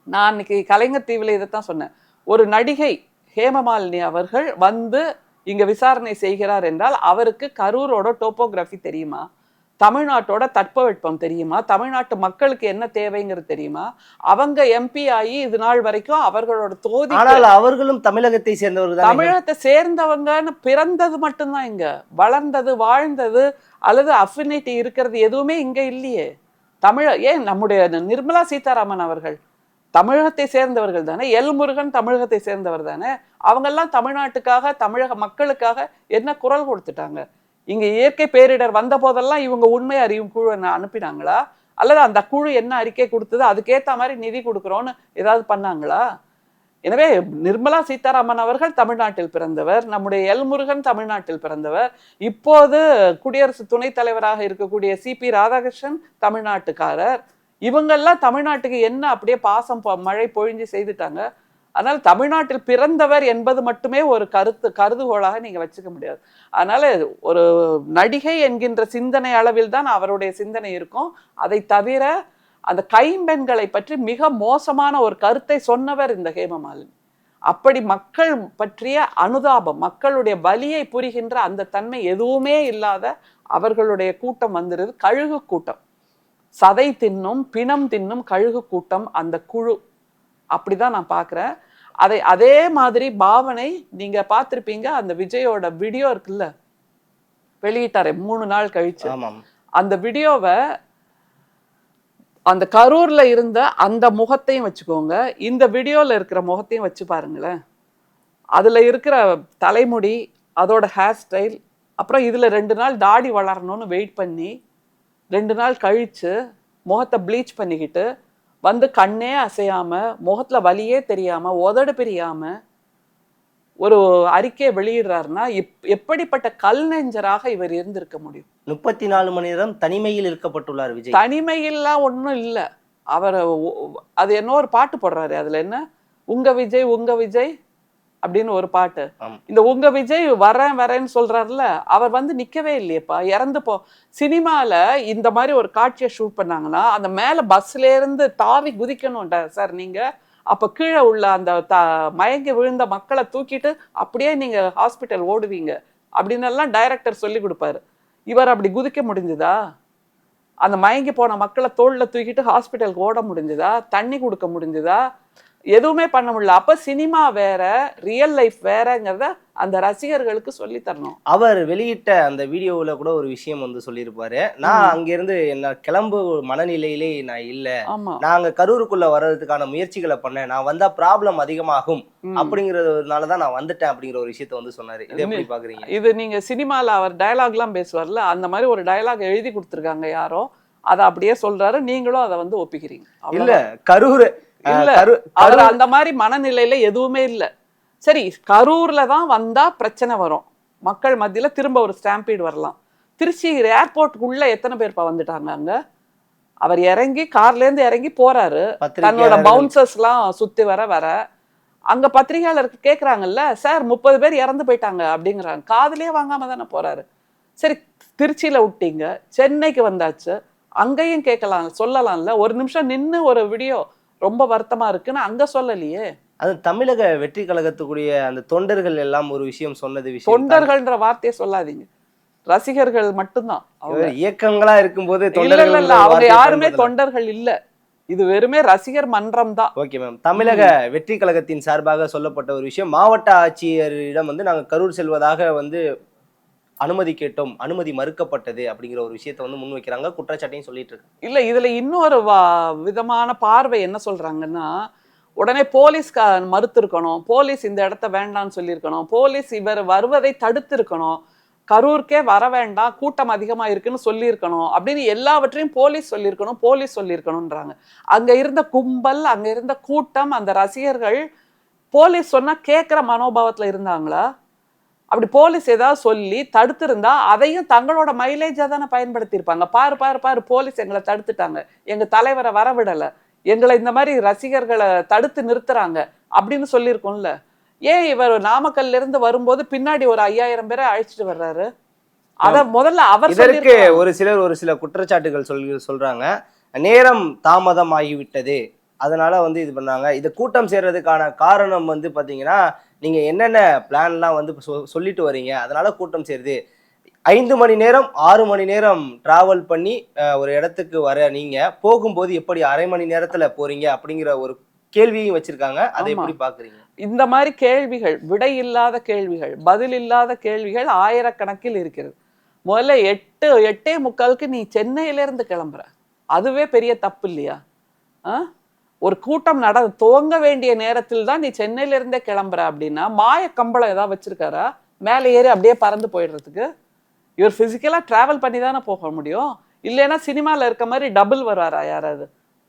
நான் அன்னைக்கு கலைஞர் தீவுல இதைத்தான் சொன்னேன். ஒரு நடிகை ஹேமமாலினி அவர்கள் வந்து இங்க விசாரணை செய்கிறார் என்றால் அவருக்கு கரூரோட டோப்போகிராஃபி தெரியுமா, தமிழ்நாட்டோட தட்பவெட்பம் தெரியுமா, தமிழ்நாட்டு மக்களுக்கு என்ன தேவைங்கிறது தெரியுமா? அவங்க எம்பி ஆகி இது நாள் வரைக்கும் அவர்களோட தொகுதி, ஆனால் அவர்களும் தமிழகத்தை சேர்ந்தவர்கள், தமிழகத்தை சேர்ந்தவங்கன்னு பிறந்தது மட்டும்தான் இங்க, வளர்ந்தது வாழ்ந்தது அல்லது அஃபினிட்டி இருக்கிறது எதுவுமே இங்க இல்லையே. ஏன் நம்முடைய நிர்மலா சீதாராமன் அவர்கள் தமிழகத்தை சேர்ந்தவர்கள் தானே, எல் முருகன் தமிழகத்தை சேர்ந்தவர் தானே, அவங்கெல்லாம் தமிழ்நாட்டுக்காக தமிழக மக்களுக்காக என்ன குரல் கொடுத்துட்டாங்க? இங்க இயற்கை பேரிடர் வந்த போதெல்லாம் இவங்க உண்மை அறியும் குழு அனுப்பினாங்களா, அல்லது அந்த குழு என்ன அறிக்கை கொடுத்தது அதுக்கேற்ற மாதிரி நிதி கொடுக்குறோன்னு ஏதாவது பண்ணாங்களா? எனவே நிர்மலா சீதாராமன் அவர்கள் தமிழ்நாட்டில் பிறந்தவர், நம்முடைய எல் முருகன் தமிழ்நாட்டில் பிறந்தவர், இப்போது குடியரசு துணைத் தலைவராக இருக்கக்கூடிய சிபி ராதாகிருஷ்ணன் தமிழ்நாட்டுக்காரர். இவங்கெல்லாம் தமிழ்நாட்டுக்கு என்ன அப்படியே பாசம் மழை பொழிஞ்சு செய்துட்டாங்க. அதனால தமிழ்நாட்டில் பிறந்தவர் என்பது மட்டுமே ஒரு கருதுகோளாக நீங்க வச்சுக்க முடியாது. அதனால ஒரு நடிகை என்கின்ற சிந்தனை அளவில் தான் அவருடைய சிந்தனை இருக்கும். அதை தவிர அந்த கைம்பெண்களை பற்றி மிக மோசமான ஒரு கருத்தை சொன்னவர் இந்த ஹேமமாலினி. அப்படி மக்கள் பற்றிய அனுதாபம், மக்களுடைய வலியை புரிகின்ற அந்த தன்மை எதுவுமே இல்லாத அவர்களுடைய கூட்டம் வந்துருது. கழுகு கூட்டம், சதை தின்னும் பிணம் தின்னும் கழுகு கூட்டம் அந்த குழு. அப்படிதான் நான் பார்க்குறேன். அதே மாதிரி பாவனை நீங்க பார்த்திருப்பீங்க. அந்த விஜயோட வீடியோ இருக்குல்ல, வெளியிட்டாரு 3 நாள் கழிச்சு. அந்த வீடியோவை அந்த கரூர்ல இருந்த அந்த முகத்தையும் வச்சுக்கோங்க, இந்த வீடியோல இருக்கிற முகத்தையும் வச்சு பாருங்களேன். அதுல இருக்கிற தலைமுடி, அதோட ஹேர் ஸ்டைல், அப்புறம் இதுல 2 நாள் தாடி வளரணும்னு வெயிட் பண்ணி 2 நாள் கழிச்சு முகத்தை ப்ளீச் பண்ணிக்கிட்டு வந்து கண்ணே அசையாம, முகத்துல வலியே தெரியாம, உதடு பிரியாம ஒரு அறிக்கையை வெளியிடுறாருன்னா எப்படிப்பட்ட கல் நெஞ்சராக இவர் இருந்திருக்க முடியும்? 34 மணி நேரம் தனிமையில் இருக்கப்பட்டுள்ளார் விஜய். தனிமையில்லாம் ஒன்றும் இல்லை. அவர் அது என்ன ஒரு பாட்டு போடுறாரு, அதுல என்ன உங்க விஜய் உங்க விஜய் அப்படின்னு ஒரு பாட்டு. இந்த உங்க விஜய் வரேன்னு சொல்றாருல, அவர் வந்து நிக்கவே இல்லையப்பா, இறந்து சினிமால இந்த மாதிரி ஒரு காட்சியை ஷூட் பண்ணாங்கன்னா அந்த மேல பஸ்ல இருந்து தாவி குதிக்கணும் சார் நீங்க. அப்ப கீழே உள்ள அந்த மயங்கி விழுந்த மக்களை தூக்கிட்டு அப்படியே நீங்க ஹாஸ்பிட்டல் ஓடுவீங்க அப்படின்னு எல்லாம் டைரக்டர் சொல்லி கொடுப்பாரு. இவர் அப்படி குதிக்க முடிஞ்சுதா? அந்த மயங்கி போன மக்களை தோல்ல தூக்கிட்டு ஹாஸ்பிட்டலுக்கு ஓட முடிஞ்சுதா? தண்ணி கொடுக்க முடிஞ்சுதா? எதுவுமே பண்ண முடியல. அப்ப சினிமா வேற, ரியல் லைஃப் வேறங்கிறத அந்த ரசிகர்களுக்கு சொல்லி தரணும். அவர் வெளியிட்ட அந்த வீடியோவில் கூட ஒரு விஷயம் வந்து சொல்லியிருப்பாரு, நான் அங்கிருந்து என்ன கிளம்பு மனநிலையிலே நான் இல்லை, நாங்க கரூருக்குள்ள வர்றதுக்கான முயற்சிகளை பண்ணேன், நான் வந்தா ப்ராப்ளம் அதிகமாகும் அப்படிங்கிறதுனாலதான் நான் வந்துட்டேன் அப்படிங்கிற ஒரு விஷயத்த வந்து சொன்னாரு. இது எப்படி பாக்குறீங்க? இது நீங்க சினிமால அவர் டயலாக் எல்லாம் பேசுவார்ல, அந்த மாதிரி ஒரு டயலாக் எழுதி கொடுத்துருக்காங்க யாரோ, அதை அப்படியே சொல்றாரு, நீங்களும் அதை வந்து ஒப்பிக்கிறீங்க. இல்ல கரூர் இல்ல, அவர் அந்த மாதிரி மனநிலையில எதுவுமே இல்ல. சரி, கரூர்ல தான் வந்தா பிரச்சனை வரும், மக்கள் மத்தியில திரும்ப ஒரு ஸ்டாம்பீடு வரலாம். திருச்சி ஏர்போர்ட்டுக்குள்ள எத்தனை பேர்ப்பா வந்துட்டாங்க அங்க? அவர் இறங்கி கார்ல இருந்து இறங்கி போறாரு, தன்னோட பவுன்சர்ஸ் எல்லாம் சுத்தி வர அங்க பத்திரிகையாளருக்கு கேக்குறாங்கல்ல, சார் 30 பேர் இறந்து போயிட்டாங்க அப்படிங்கிறாங்க. காதுலயே வாங்காம தானே போறாரு. சரி, திருச்சியில விட்டீங்க, சென்னைக்கு வந்தாச்சு, அங்கேயும் கேட்கலாம், சொல்லலாம்ல. ஒரு நிமிஷம் நின்று ஒரு வீடியோ ரொம்ப வருத்தமா இருக்குன்னு அங்க சொல்லலையே. அது தமிழக வெற்றி கழகத்துக்குரிய அந்த தொண்டர்கள் எல்லாம் ஒரு விஷயம் சொன்னது. தொண்டர்கள்ன்ற வார்த்தையை சொல்லாதீங்க, ரசிகர்கள் மட்டும்தான். இயக்கங்களா இருக்கும்போது அவங்க யாருமே தொண்டர்கள் இல்ல, இது வெறுமே ரசிகர் மன்றம் தான். Okay ma'am. தமிழக வெற்றி கழகத்தின் சார்பாக சொல்லப்பட்ட ஒரு விஷயம், மாவட்ட ஆட்சியரிடம் வந்து நாங்க கரூர் செல்வதாக வந்து அனுமதி கேட்டோம், அனுமதி மறுக்கப்பட்டது அப்படிங்கிற ஒரு விஷயத்த வந்து முன் வைக்கிறாங்க, குற்றச்சாட்டையும் சொல்லிட்டு இருக்கு. இல்ல, இதுல இன்னொரு விதமான பார்வை என்ன சொல்றாங்கன்னா, உடனே போலீஸ் மறுத்திருக்கணும், போலீஸ் இந்த இடத்த வேண்டாம்னு சொல்லியிருக்கணும், போலீஸ் இவர் வருவதை தடுத்து இருக்கணும், கரூருக்கே வர வேண்டாம் கூட்டம் அதிகமா இருக்குன்னு சொல்லியிருக்கணும் அப்படின்னு எல்லாவற்றையும் போலீஸ் சொல்லியிருக்கணும்ன்றாங்க. அங்க இருந்த கும்பல், அங்க இருந்த கூட்டம், அந்த ரசிகர்கள் போலீஸ் சொன்னா கேட்கிற மனோபாவத்துல இருந்தாங்களா? அப்படி போலீஸ் ஏதாவது சொல்லி தடுத்து இருந்தா அதையும் தங்களோட மைலேஜா தானே பயன்படுத்தி இருப்பாங்க. பாரு போலீஸ் எங்களை தடுத்துட்டாங்க, எங்க தலைவரை வரவிடல, எங்களை இந்த மாதிரி ரசிகர்களை தடுத்து நிறுத்துறாங்க அப்படின்னு சொல்லியிருக்கோம்ல. ஏன் இவர் நாமக்கல்ல இருந்து வரும்போது பின்னாடி ஒரு 5000 பேரை அழைச்சிட்டு வர்றாரு? அத முதல்ல அவர் ஒரு சில குற்றச்சாட்டுகள் சொல்றாங்க. நேரம் தாமதம் ஆகிவிட்டது, அதனால வந்து இது பண்ணாங்க. இது கூட்டம் சேர்றதுக்கான காரணம் வந்து பார்த்தீங்கன்னா, நீங்க என்னென்ன பிளான்லாம் வந்து சொல்லிட்டு வரீங்க. அதனால கூட்டம் சேருது. 5 மணி நேரம், 6 மணி நேரம் டிராவல் பண்ணி ஒரு இடத்துக்கு வர நீங்க, போகும்போது எப்படி 1/2 மணி நேரத்துல போறீங்க? அப்படிங்கிற ஒரு கேள்வியும் வச்சிருக்காங்க. அதை ஆமா. எப்படி பார்க்குறீங்க? இந்த மாதிரி கேள்விகள், விடை இல்லாத கேள்விகள், பதில் இல்லாத கேள்விகள் ஆயிரக்கணக்கில் இருக்கிறது. முதல்ல 8:45க்கு நீ சென்னையிலேருந்து கிளம்புற. அதுவே பெரிய தப்பு இல்லையா? ஆ? ஒரு கூட்டம் துவங்க வேண்டிய நேரத்தில் தான் நீ சென்னையிலேருந்தே கிளம்புற அப்படின்னா, மாய கம்பளம் ஏதாவது வச்சிருக்காரா? மேலே ஏறி அப்படியே பறந்து போயிடுறதுக்கு? இவர் ஃபிசிக்கலாக ட்ராவல் பண்ணி தானே போக முடியும். இல்லைன்னா சினிமாவில் இருக்க மாதிரி டபுள் வராரா யாராவது?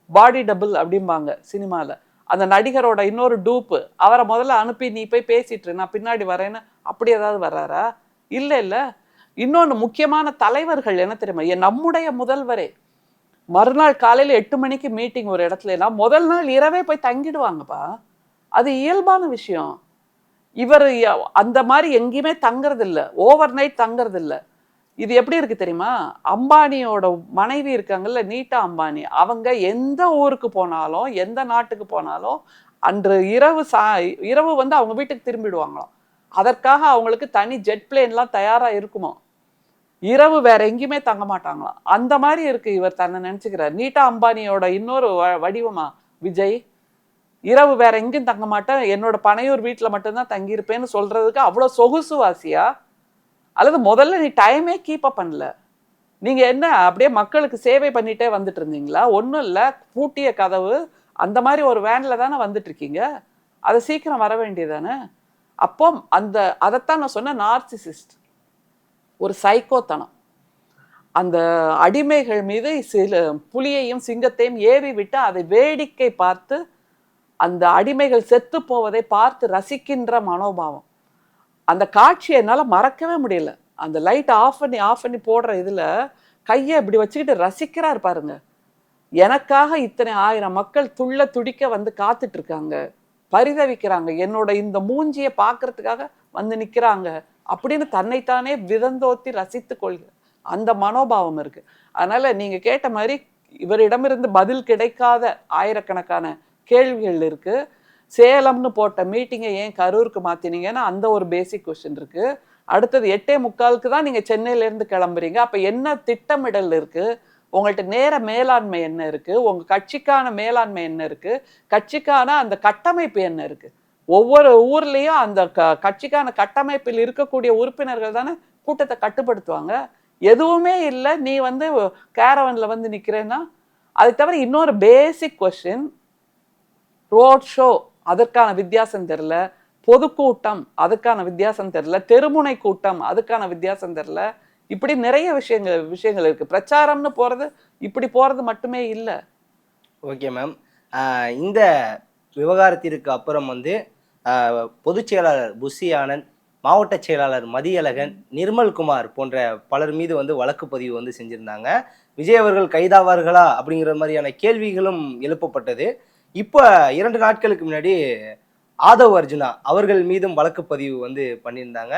பாடி டபுள் அப்படிம்பாங்க சினிமாவில். அந்த நடிகரோட இன்னொரு டூப்பு அவரை முதல்ல அனுப்பி நீ போய் பேசிட்டு நான் பின்னாடி வரேன்னு அப்படி ஏதாவது வர்றாரா? இல்லை இல்லை. இன்னொன்று முக்கியமான தலைவர்கள் என்ன தெரியுமா, நம்முடைய முதல்வரே மறுநாள் காலையில் 8 மணிக்கு மீட்டிங் ஒரு இடத்துலனா முதல் நாள் இரவே போய் தங்கிடுவாங்கப்பா. அது இயல்பான விஷயம். இவர் அந்த மாதிரி எங்கேயுமே தங்குறது இல்லை, ஓவர் நைட் தங்குறது இல்லை. இது எப்படி இருக்கு தெரியுமா, அம்பானியோட மனைவி இருக்காங்கல்ல, நீட்டா அம்பானி, அவங்க எந்த ஊருக்கு போனாலும் எந்த நாட்டுக்கு போனாலும் அன்று இரவு வந்து அவங்க வீட்டுக்கு திரும்பிடுவாங்களாம். அதற்காக அவங்களுக்கு தனி ஜெட் பிளேன்லாம் தயாரா இருக்குமா. இரவு வேற எங்கேயுமே தங்க மாட்டாங்களாம். அந்த மாதிரி இருக்கு இவர் தன்னை நினைச்சுக்கிறார். நீட்டா அம்பானியோட இன்னொரு வடிவமா விஜய். இரவு வேற எங்கேயும் தங்க மாட்டேன், என்னோட பனையூர் வீட்டுல மட்டும்தான் தங்கியிருப்பேன்னு சொல்றதுக்கு அவ்வளவு சொகுசு வாசியா? அல்லது முதல்ல நீ டைமே கீப் அப் பண்ணல. நீங்க என்ன அப்படியே மக்களுக்கு சேவை பண்ணிட்டே வந்துட்டு இருந்தீங்களா? ஒன்றும் இல்லை, பூட்டிய கதவு அந்த மாதிரி ஒரு வேன்ல தானே வந்துட்டு இருக்கீங்க. அதை சீக்கிரம் வர வேண்டியதானே. அப்போ அதைத்தான் நான் சொன்ன, நார்சிசிஸ்ட், ஒரு சைக்கோத்தனம். அந்த அடிமைகள் மீது சில புலியையும் சிங்கத்தையும் ஏவி விட்டு அதை வேடிக்கை பார்த்து அந்த அடிமைகள் செத்து போவதை பார்த்து ரசிக்கின்ற மனோபாவம். அந்த காட்சியை என்னால் மறக்கவே முடியல. அந்த லைட் ஆஃப் பண்ணி போடுற இதில் கையை இப்படி வச்சுக்கிட்டு ரசிக்கிறார் பாருங்க. எனக்காக இத்தனை 1000 மக்கள் துள்ள துடிக்க வந்து காத்துட்டு இருக்காங்க, பரிதவிக்கிறாங்க, என்னோட இந்த மூஞ்சியை பார்க்கறதுக்காக வந்து நிற்கிறாங்க அப்படின்னு தன்னைத்தானே விதந்தோத்தி ரசித்து கொள்கிற அந்த மனோபாவம் இருக்கு. அதனால நீங்க கேட்ட மாதிரி இவரிடமிருந்து பதில் கிடைக்காத ஆயிரக்கணக்கான கேள்விகள் இருக்கு. சேலம்னு போட்ட மீட்டிங்கை ஏன் கரூருக்கு மாத்தினீங்கன்னா அந்த ஒரு பேசிக் கொஸ்டின் இருக்கு. அடுத்தது 8:45க்கு தான் நீங்க சென்னையிலேருந்து கிளம்புறீங்க. அப்ப என்ன திட்டமிடல் இருக்கு? உங்கள்கிட்ட நேர மேலாண்மை என்ன இருக்கு? உங்க கட்சிக்கான மேலாண்மை என்ன இருக்கு? கட்சிக்கான அந்த கட்டமைப்பு என்ன இருக்கு? ஒவ்வொரு ஊர்லயும் அந்த கட்சிக்கான கட்டமைப்பில் இருக்கக்கூடிய உறுப்பினர்கள் தானே கூட்டத்தை கட்டுப்படுத்துவாங்க. எதுவுமே இல்லை, நீ வந்து கேரவன்ல வந்து நிக்கிறேன்னா. அதை தவிர இன்னொரு பேசிக் கொஸ்டின், ரோட் ஷோ அதற்கான வித்தியாசம் தெரியல, பொதுக்கூட்டம் அதுக்கான வித்தியாசம் தெரியல, தெருமுனை கூட்டம் அதுக்கான வித்தியாசம் தெரியல. இப்படி நிறைய விஷயங்கள் இருக்கு. பிரச்சாரம்னு போறது இப்படி போறது மட்டுமே இல்லை. Okay ma'am. இந்த விவகாரத்திற்கு அப்புறம் வந்து பொதுச் செயலாளர் புஷி ஆனந்த், மாவட்ட செயலாளர் மதியழகன், நிர்மல்குமார் போன்ற பலர் மீது வந்து வழக்கு பதிவு வந்து செஞ்சிருந்தாங்க. விஜய் அவர்கள் கைதாவார்களா அப்படிங்கிற மாதிரியான கேள்விகளும் எழுப்பப்பட்டது. இப்போ 2 நாட்களுக்கு முன்னாடி ஆதவ் அர்ஜுனா அவர்கள் மீதும் வழக்கு பதிவு வந்து பண்ணியிருந்தாங்க.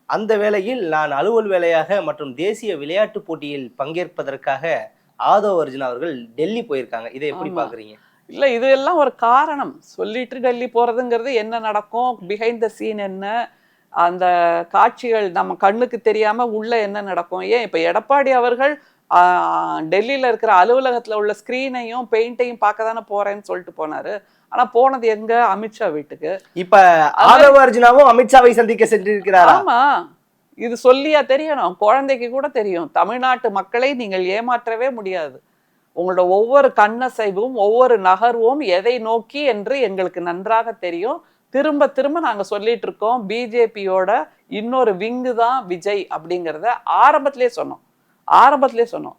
அந்த வேளையில் நான் அலுவல் வேலையாக மற்றும் தேசிய விளையாட்டு போட்டியில் பங்கேற்பதற்காக ஆதவ் அர்ஜுனா அவர்கள் டெல்லி போயிருக்காங்க. இதை எப்படி பாக்குறீங்க? இல்ல, இது எல்லாம் ஒரு காரணம் சொல்லிட்டு டெல்லி போறதுங்கிறது. என்ன நடக்கும் பிஹைண்ட் த சீன், என்ன அந்த காட்சிகள் நம்ம கண்ணுக்கு தெரியாம உள்ள என்ன நடக்கும். ஏன் இப்ப எடப்பாடி அவர்கள் டெல்லியில இருக்கிற அலுவலகத்துல உள்ள ஸ்கிரீனையும் பெயிண்டையும் பார்க்க தானே போறேன்னு சொல்லிட்டு போனாரு. ஆனா போனது எங்க? அமித்ஷா வீட்டுக்கு. இப்ப ஆதவ் அர்ஜுனாவும் அமித்ஷாவை சந்திக்க சென்றிருக்கிறார். ஆமா, இது சொல்லியா தெரியணும்? குழந்தைக்கு கூட தெரியும். தமிழ்நாட்டு மக்களை நீங்கள் ஏமாற்றவே முடியாது. உங்களோட ஒவ்வொரு கண்ணசைவும் ஒவ்வொரு நகர்வும் எதை நோக்கி என்று எங்களுக்கு நன்றாக தெரியும். திரும்ப திரும்ப நாங்க சொல்லிட்டு இருக்கோம், பிஜேபியோட இன்னொரு விங்கு தான் விஜய் அப்படிங்கிறத ஆரம்பத்திலே சொன்னோம்.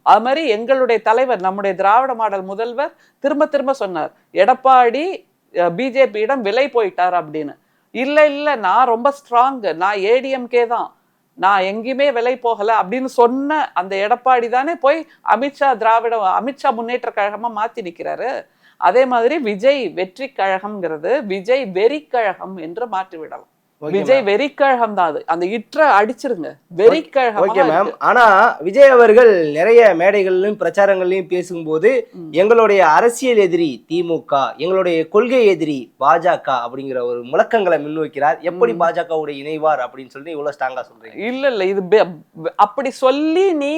அது மாதிரி எங்களுடைய தலைவர், நம்முடைய திராவிட மாடல் முதல்வர் திரும்ப திரும்ப சொன்னார், எடப்பாடி பிஜேபியிடம் விலை போயிட்டார் அப்படின்னு. இல்லை, நான் ரொம்ப ஸ்ட்ராங், நான் ஏடிஎம்கே தான், நான் எங்கேயுமே விலை போகல அப்படின்னு சொன்ன அந்த எடப்பாடி தானே போய் அமித்ஷா முன்னேற்ற கழகமா மாத்தி நிற்கிறாரு. அதே மாதிரி விஜய் வெற்றி கழகம்ங்கிறது விஜய் வெறி கழகம் என்று மாற்றிவிடலாம். விஜய் வெறிக்கழகம் தான் அது. அந்த இற்ற அடிச்சிருங்க, வெறிக்கழகம். Okay ma'am. ஆனா விஜய் அவர்கள் நிறைய மேடைகள்லயும் பிரச்சாரங்கள்லயும் பேசும்போது எங்களுடைய அரசியல் எதிரி திமுக, எங்களுடைய கொள்கை எதிரி பாஜக அப்படிங்கிற ஒரு முழக்கங்களை முன்வைக்கிறார். எப்படி பாஜகவுடைய இணைவார் அப்படின்னு சொல்லி இவ்வளவு ஸ்ட்ராங்கா சொல்றீங்க? இல்ல இது அப்படி சொல்லி நீ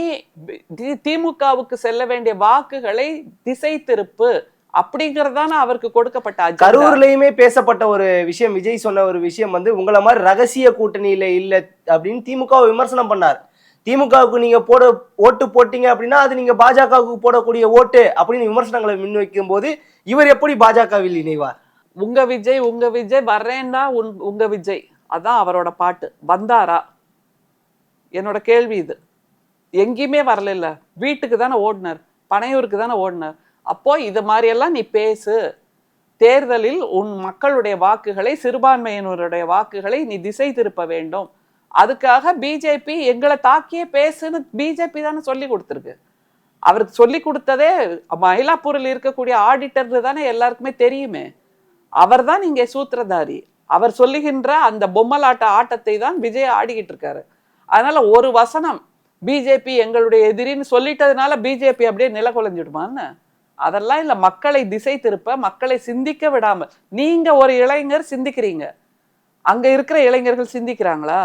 திமுகவுக்கு செல்ல வேண்டிய வாக்குகளை திசை திருப்பு அப்படிங்கறதான அவருக்கு கொடுக்கப்பட்ட கரூர்லயுமே பேசப்பட்ட ஒரு விஷயம். விஜய் சொன்ன ஒரு விஷயம் வந்து உங்களை மாதிரி ரகசிய கூட்டணியில இல்ல அப்படின்னு திமுக விமர்சனம் பண்ணார். திமுகவுக்கு நீங்க ஓட்டு போட்டீங்க அப்படின்னா அது நீங்க பாஜகவுக்கு போடக்கூடிய ஓட்டு அப்படின்னு விமர்சனங்களை முன்வைக்கும் போது இவர் எப்படி பாஜகவில் இணைவார்? உங்க விஜய் வர்றேன்னா உங்க விஜய், அதான் அவரோட பாட்டு. வந்தாரா? என்னோட கேள்வி இது. எங்கேயுமே வரல, வீட்டுக்கு தானே ஓடினார், பனையூருக்கு தானே ஓடினார். அப்போ இது மாதிரியெல்லாம் நீ பேசு. தேர்தலில் உன் மக்களுடைய வாக்குகளை, சிறுபான்மையினருடைய வாக்குகளை நீ திசை திருப்ப வேண்டும். அதுக்காக பிஜேபி எங்களை தாக்கியே பேசுன்னு பிஜேபி தானே சொல்லி கொடுத்துருக்கு. அவருக்கு சொல்லி கொடுத்ததே மயிலாப்பூரில் இருக்கக்கூடிய ஆடிட்டர் தானே எல்லாருக்குமே தெரியுமே. அவர் தான் இங்கே சூத்திரதாரி. அவர் சொல்லுகின்ற அந்த பொம்மலாட்ட ஆட்டத்தை தான் விஜய் ஆடிக்கிட்டு இருக்காரு. அதனால ஒரு வசனம் பிஜேபி எங்களுடைய எதிரின்னு சொல்லிட்டதுனால பிஜேபி அப்படியே நில குலைஞ்சிடுமான்னு அதெல்லாம் இல்லை. மக்களை திசை திருப்ப, மக்களை சிந்திக்க விடாம நீங்க ஒரு இளைஞர் சிந்திக்கிறீங்க, அங்க இருக்கிற இளைஞர்கள் சிந்திக்கிறாங்களா?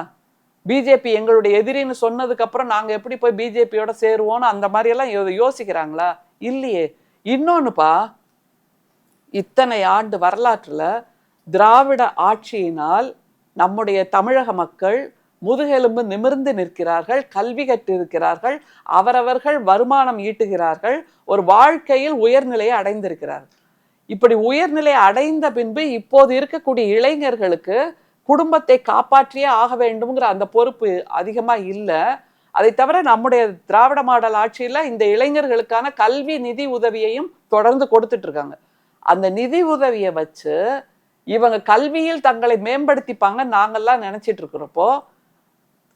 பிஜேபி எங்களுடைய எதிரின்னு சொன்னதுக்கு அப்புறம் நாங்க எப்படி போய் பிஜேபியோட சேருவோம்னு அந்த மாதிரி எல்லாம் யோசிக்கிறாங்களா? இல்லையே. இன்னொன்னுப்பா, இத்தனை ஆண்டு வரலாற்றுல திராவிட ஆட்சியினால் நம்முடைய தமிழக மக்கள் முதுகெலும்பு நிமிர்ந்து நிற்கிறார்கள், கல்வி கற்றிருக்கிறார்கள், அவரவர்கள் வருமானம் ஈட்டுகிறார்கள், ஒரு வாழ்க்கையில் உயர்நிலையை அடைந்திருக்கிறார்கள். இப்படி உயர்நிலையை அடைந்த பின்பு இப்போது இருக்கக்கூடிய இளைஞர்களுக்கு குடும்பத்தை காப்பாற்றியே ஆக வேண்டும்ங்கிற அந்த பொறுப்பு அதிகமா இல்லை. அதை தவிர நம்முடைய திராவிட மாடல் ஆட்சியில இந்த இளைஞர்களுக்கான கல்வி நிதி உதவியையும் தொடர்ந்து கொடுத்துட்டு இருக்காங்க. அந்த நிதி உதவியை வச்சு இவங்க கல்வியில் தங்களை மேம்படுத்திப்பாங்க நாங்கெல்லாம் நினைச்சிட்டு இருக்கிறப்போ,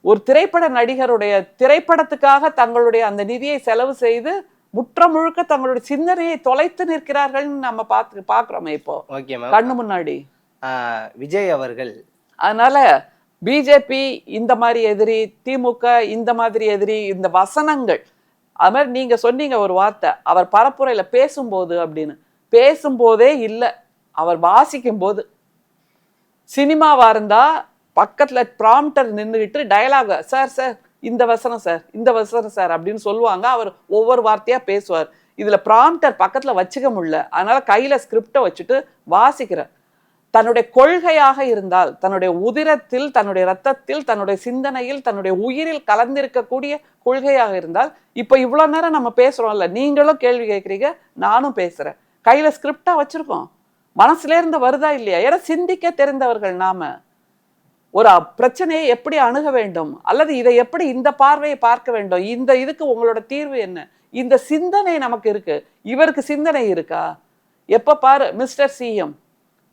ஒரு திரைப்பட நடிகருடைய திரைப்படத்துக்காக தங்களுடைய அந்த நிதியை செலவு செய்து முற்ற முழுக்க தங்களுடைய சிந்தனையை தொலைத்து நிற்கிறார்கள் நம்ம பாக்குறோமே இப்போ கண்ணு முன்னாடி விஜய் அவர்கள். அதனால பிஜேபி இந்த மாதிரி எதிரி, திமுக இந்த மாதிரி எதிரி, இந்த வசனங்கள். அது மாதிரி நீங்க சொன்னீங்க ஒரு வார்த்தை, அவர் பரப்புரையில பேசும்போது அப்படின்னு. பேசும்போதே இல்லை, அவர் வாசிக்கும் போது. சினிமாவா இருந்தா பக்கத்துல ப்ராம்ப்டர் நின்றுகிட்டு டயலாக சார் சார் இந்த வசனம் சார், இந்த வசனம் சார் அப்படின்னு சொல்லுவாங்க. அவர் ஒவ்வொரு வார்த்தையா பேசுவார். இதுல ப்ராம்ப்டர் பக்கத்துல வச்சுக்க முடியல, அதனால கையில ஸ்கிரிப்டை வச்சுட்டு வாசிக்கிறார். தன்னுடைய கொள்கையாக இருந்தால், தன்னுடைய உதிரத்தில், தன்னுடைய ரத்தத்தில், தன்னுடைய சிந்தனையில், தன்னுடைய உயிரில் கலந்திருக்கக்கூடிய கொள்கையாக இருந்தால், இப்ப இவ்வளவு நேரம் நம்ம பேசுறோம்ல, நீங்களும் கேள்வி கேட்குறீங்க, நானும் பேசுறேன், கையில ஸ்கிரிப்டா வச்சிருக்கோம், மனசுல இருந்து வருதா இல்லையா? ஏன்னா சிந்திக்க தெரிந்தவர்கள் நாம. ஒரு பிரச்சனையை எப்படி அணுக வேண்டும், அல்லது இதை எப்படி இந்த பார்வையை பார்க்க வேண்டும், இந்த இதுக்கு உங்களோட தீர்வு என்ன, இந்த சிந்தனை நமக்கு இருக்கு. இவருக்கு சிந்தனை இருக்கா? எப்ப பாரு mister CM,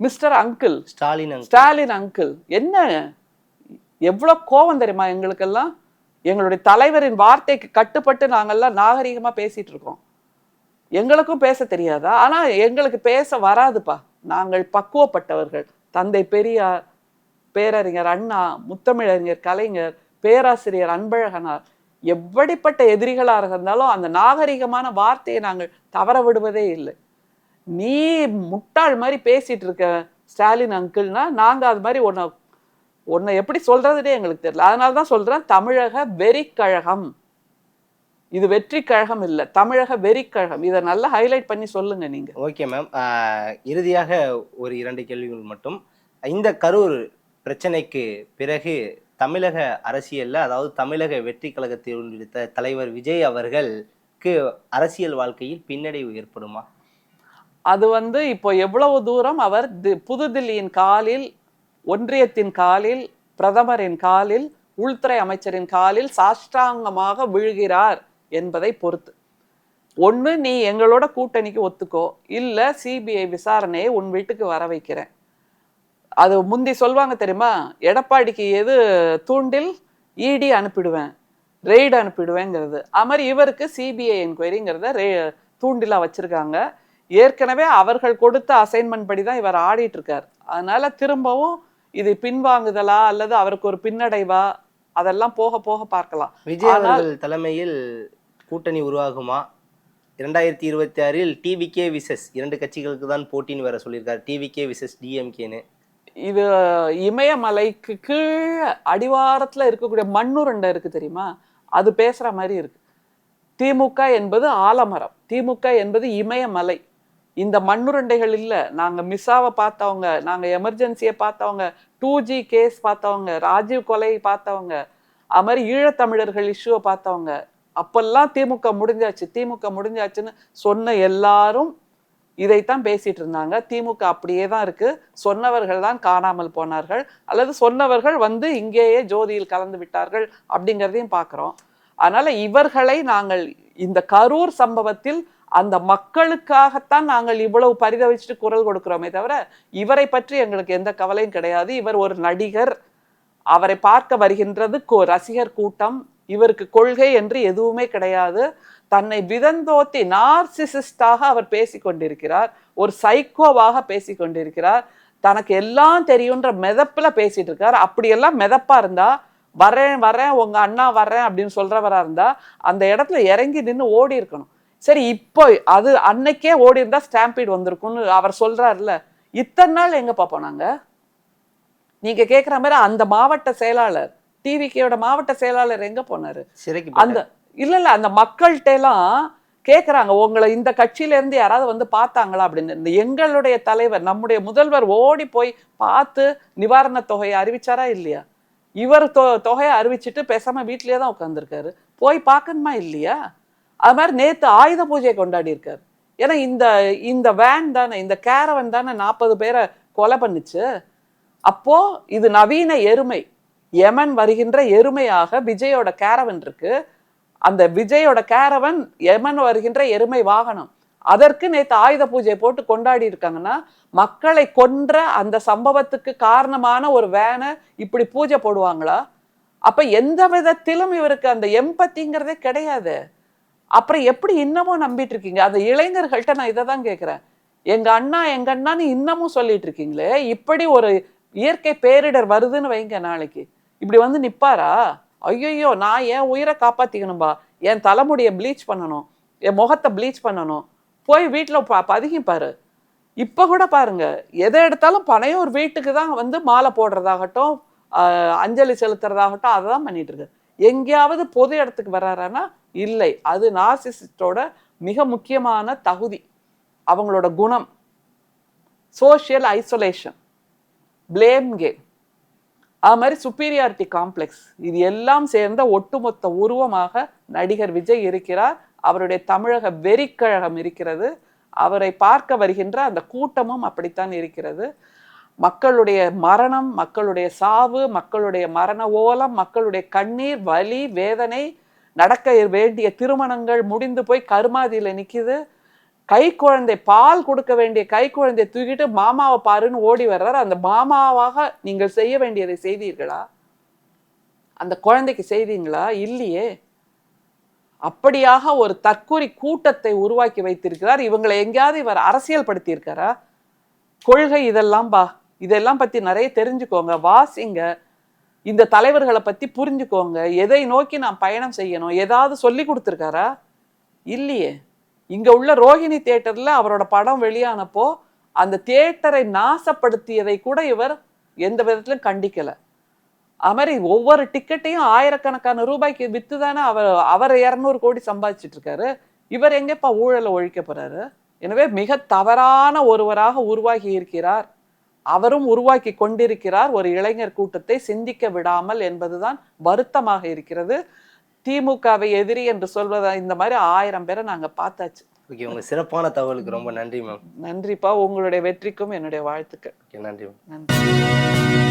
mister uncle, Stalin uncle. என்ன எவ்வளவு கோபம் தெரியுமா எங்களுக்கெல்லாம்? எங்களுடைய தலைவரின் வார்த்தைக்கு கட்டுப்பட்டு நாங்கெல்லாம் நாகரிகமா பேசிட்டு இருக்கோம். எங்களுக்கும் பேச தெரியாதா? ஆனா எங்களுக்கு பேச வராதுப்பா. நாங்கள் பக்குவப்பட்டவர்கள். தந்தை பெரியார், பேரறிஞர் அண்ணா, முத்தமிழறிஞர் கலைஞர், பேராசிரியர் அன்பழகனார், எப்படிப்பட்ட எதிரிகளாக இருந்தாலும் அந்த நாகரிகமான வார்த்தையை நாங்கள் தவற விடுவதே இல்லை. நீ முட்டாள் மாதிரி பேசிட்டு இருக்க ஸ்டாலின் அங்கிள்னா, நாங்க அது மாதிரி ஒன்ன எப்படி சொல்றதுனே எங்களுக்கு தெரியல. அதனாலதான் சொல்றேன், தமிழக வெறிக்கழகம். இது வெற்றி கழகம் இல்ல, தமிழக வெறிக்கழகம். இதை நல்லா ஹைலைட் பண்ணி சொல்லுங்க நீங்க. Okay ma'am. இறுதியாக ஒரு 2 கேள்விகள் மட்டும். இந்த கரூர் பிரச்சனைக்கு பிறகு தமிழக அரசியல்ல, அதாவது தமிழக வெற்றி கழகத்தினுடைய தலைவர் விஜய் அவர்களுக்கு அரசியல் வாழ்க்கையில் பின்னடைவு ஏற்படுமா? அது இப்போ எவ்வளவு தூரம் அவர் புதுதில்லியின் காலில், ஒன்றியத்தின் காலில், பிரதமரின் காலில், உள்துறை அமைச்சரின் காலில் சாஷ்டாங்கமாக விழுகிறார் என்பதை பொறுத்து. ஒன்று, நீ எங்களோட கூட்டணிக்கு ஒத்துக்கோ, இல்லை சிபிஐ விசாரணையை உன் வீட்டுக்கு வர வைக்கிறேன். அது முந்தி சொல்வாங்க தெரியுமா, எடப்பாடிக்கு எது தூண்டில், இடி அனுப்பிடுவேன், ரெய்டு அனுப்பிடுவேங்கிறது. அது மாதிரி இவருக்கு சிபிஐ என்கொயரிங்கிறத தூண்டிலா வச்சிருக்காங்க. ஏற்கனவே அவர்கள் கொடுத்த அசைன்மெண்ட் படி தான் இவர் ஆடிட்டு இருக்கார். அதனால திரும்பவும் இது பின்வாங்குதலா அல்லது அவருக்கு ஒரு பின்னடைவா, அதெல்லாம் போக போக பார்க்கலாம். விஜய் ஆனால் அவர்கள் தலைமையில் கூட்டணி உருவாகுமா? 2026 டிவிகே விசஸ் 2 கட்சிகளுக்கு தான் போட்டின்னு வேற சொல்லியிருக்காரு. டிவிகே விசஸ் டிஎம்கேன்னு. இது இமயமலைக்கு கீழ அடிவாரத்துல இருக்கக்கூடிய மண்ணுருண்டை இருக்கு தெரியுமா, அது பேசுற மாதிரி இருக்கு. திமுக என்பது ஆலமரம், திமுக என்பது இமயமலை. இந்த மண்ணுருண்டைகள் இல்ல. நாங்க மிஸ்ஸாவை பார்த்தவங்க, நாங்க எமர்ஜென்சியை பார்த்தவங்க, 2G கேஸ் பார்த்தவங்க, ராஜீவ் கொலை பார்த்தவங்க, அது மாதிரி ஈழத்தமிழர்கள் இஷ்யூவை பார்த்தவங்க. அப்பெல்லாம் திமுக முடிஞ்சாச்சு, திமுக முடிஞ்சாச்சுன்னு சொன்ன எல்லாரும் இதைத்தான் பேசிட்டு இருந்தாங்க. திமுக அப்படியே தான் இருக்கு. சொன்னவர்கள் தான் காணாமல் போனார்கள், அல்லது சொன்னவர்கள் வந்து இங்கேயே ஜோதியில் கலந்து விட்டார்கள் அப்படிங்கிறதையும் பார்க்குறோம். அதனால இவர்களை நாங்கள் இந்த கரூர் சம்பவத்தில் அந்த மக்களுக்காகத்தான் நாங்கள் இவ்வளவு பரிதவிச்சுட்டு குரல் கொடுக்கிறோமே தவிர இவரை பற்றி எங்களுக்கு எந்த கவலையும் கிடையாது. இவர் ஒரு நடிகர், அவரை பார்க்க வருகின்றது ரசிகர் கூட்டம். இவருக்கு கொள்கை என்று எதுவுமே கிடையாது. தன்னை விதந்தோத்தி நார்சிசிஸ்டாக அவர் பேசிக்கொண்டிருக்கிறார், ஒரு சைக்கோவாக பேசிக்கொண்டிருக்கிறார், தனக்கு எல்லாம் தெரியுன்ற மெதப்புல பேசிட்டு இருக்கார். அப்படியெல்லாம் மெதப்பா இருந்தா, வரேன் வரேன் உங்க அண்ணா வரேன் அப்படின்னு சொல்றவரா இருந்தா அந்த இடத்துல இறங்கி நின்று ஓடி இருக்கணும். சரி, இப்போ அது அன்னைக்கே ஓடி இருந்தா ஸ்டாம்பீட் வந்திருக்கும்னு அவர் சொல்றாருல்ல. இத்தனை நாள் எங்க போனாங்க? நீங்க கேக்குற மாதிரி அந்த மாவட்ட செயலாளர், டிவிகேயோட மாவட்ட செயலாளர் எங்க போனாரு? அந்த இல்ல அந்த மக்கள்கிட்ட எல்லாம் கேக்குறாங்க, உங்களை இந்த கட்சியில இருந்து யாராவது வந்து பார்த்தாங்களா அப்படின்னு. எங்களுடைய தலைவர், நம்முடைய முதல்வர் ஓடி போய் பார்த்து நிவாரண தொகையை அறிவிச்சாரா இல்லையா? இவர் தொகையை அறிவிச்சுட்டு பேசாம வீட்லயே தான் உட்காந்துருக்காரு. போய் பார்க்கணுமா இல்லையா? அது மாதிரி நேத்து ஆயுத பூஜையை கொண்டாடி இருக்காரு. ஏன்னா இந்த வேன் தானே, இந்த கேரவன் தானே 40 பேரை கொலை பண்ணுச்சு. அப்போ இது நவீன எருமை, யமன் வருகின்ற எருமையாக விஜயோட கேரவன் இருக்கு. அந்த விஜயோட கேரவன் யமன் வருகின்ற எருமை வாகனம். அதற்கு நேத்து ஆயுத பூஜை போட்டு கொண்டாடி இருக்காங்கன்னா, மக்களை கொன்ற அந்த சம்பவத்துக்கு காரணமான ஒரு வேனை இப்படி பூஜை போடுவாங்களா? அப்ப எந்த விதத்திலும் இவருக்கு அந்த எம்பத்திங்கிறதே கிடையாது. அப்புறம் எப்படி இன்னமும் நம்பிட்டு இருக்கீங்க? அந்த இளைஞர்கள்ட்ட நான் இதை தான் கேட்கிறேன். எங்க அண்ணான்னு இன்னமும் சொல்லிட்டு இருக்கீங்களே. இப்படி ஒரு இயற்கை பேரிடர் வருதுன்னு வைங்க, நாளைக்கு இப்படி வந்து நிப்பாரா? ஐயோ, நான் என் உயிரை காப்பாத்திக்கணும்பா, என் தலைமுடியை ப்ளீச் பண்ணணும், என் முகத்தை ப்ளீச் பண்ணணும், போய் வீட்டில் பதுங்கிப்பாரு. இப்போ கூட பாருங்க, எதை எடுத்தாலும் பனையூர் வீட்டுக்கு தான் வந்து மாலை போடுறதாகட்டும், அஞ்சலி செலுத்துறதாகட்டும், அதை தான் பண்ணிட்டு இருக்கு. எங்கேயாவது பொது இடத்துக்கு வர்றாரானா இல்லை. அது நார்சிசிஸ்டோட மிக முக்கியமான தகுதி, அவங்களோட குணம். சோஷியல் ஐசோலேஷன், பிளேம் கேம், அது மாதிரி சுப்பீரியாரிட்டி காம்ப்ளெக்ஸ், இது எல்லாம் சேர்ந்த ஒட்டுமொத்த உருவமாக நடிகர் விஜய் இருக்கிறார். அவருடைய தமிழக வெறிக்கழகம் இருக்கிறது. அவரை பார்க்க வருகின்ற அந்த கூட்டமும் அப்படித்தான் இருக்கிறது. மக்களுடைய மரணம், மக்களுடைய சாவு, மக்களுடைய மரண ஓலம், மக்களுடைய கண்ணீர், வலி, வேதனை, நடக்க வேண்டிய திருமணங்கள் முடிந்து போய் கருமாதியில நிக்குது. கை குழந்தை, பால் கொடுக்க வேண்டிய கை குழந்தையை தூக்கிட்டு மாமாவை பாருன்னு ஓடி வர்றார். அந்த மாமாவாக நீங்கள் செய்ய வேண்டியதை செய்தீர்களா? அந்த குழந்தைக்கு செய்தீங்களா? இல்லையே. அப்படியாக ஒரு தற்கொலை கூட்டத்தை உருவாக்கி வைத்திருக்கிறார். இவங்களை எங்கேயாவது இவர் அரசியல் படுத்தி இருக்காரா? கொள்கை இதெல்லாம் பத்தி நிறைய தெரிஞ்சுக்கோங்க, வாசிங்க, இந்த தலைவர்களை பத்தி புரிஞ்சுக்கோங்க, எதை நோக்கி நாம் பயணம் செய்யணும், ஏதாவது சொல்லி கொடுத்துருக்காரா? இல்லையே. இங்க உள்ள ரோஹிணி தியேட்டர்ல அவரோட படம் வெளியானப்போ அந்த தியேட்டரை நாசப்படுத்தியதை கூட இவர் எந்த விதத்திலும் கண்டிக்கல. அது மாதிரி ஒவ்வொரு டிக்கெட்டையும் ஆயிரக்கணக்கான ரூபாய்க்கு வித்து தானே அவர் 200 கோடி சம்பாதிச்சிட்டு இருக்காரு. இவர் எங்கப்பா ஊழலை ஒழிக்க போறாரு? எனவே மிக தவறான ஒருவராக உருவாகி இருக்கிறார். அவரும் உருவாக்கி கொண்டிருக்கிறார் ஒரு இளைஞர் கூட்டத்தை சிந்திக்க விடாமல் என்பதுதான் வருத்தமாக இருக்கிறது. திமுகவை எதிரி என்று சொல்வதா இந்த மாதிரி 1000 பேரை நாங்க பார்த்தாச்சு. ஓகே, உங்க சிறப்பான தகவலுக்கு ரொம்ப நன்றி மேம். நன்றிப்பா. உங்களுடைய வெற்றிக்கும் என்னுடைய வாழ்த்துக்கள். நன்றி மேம். நன்றி.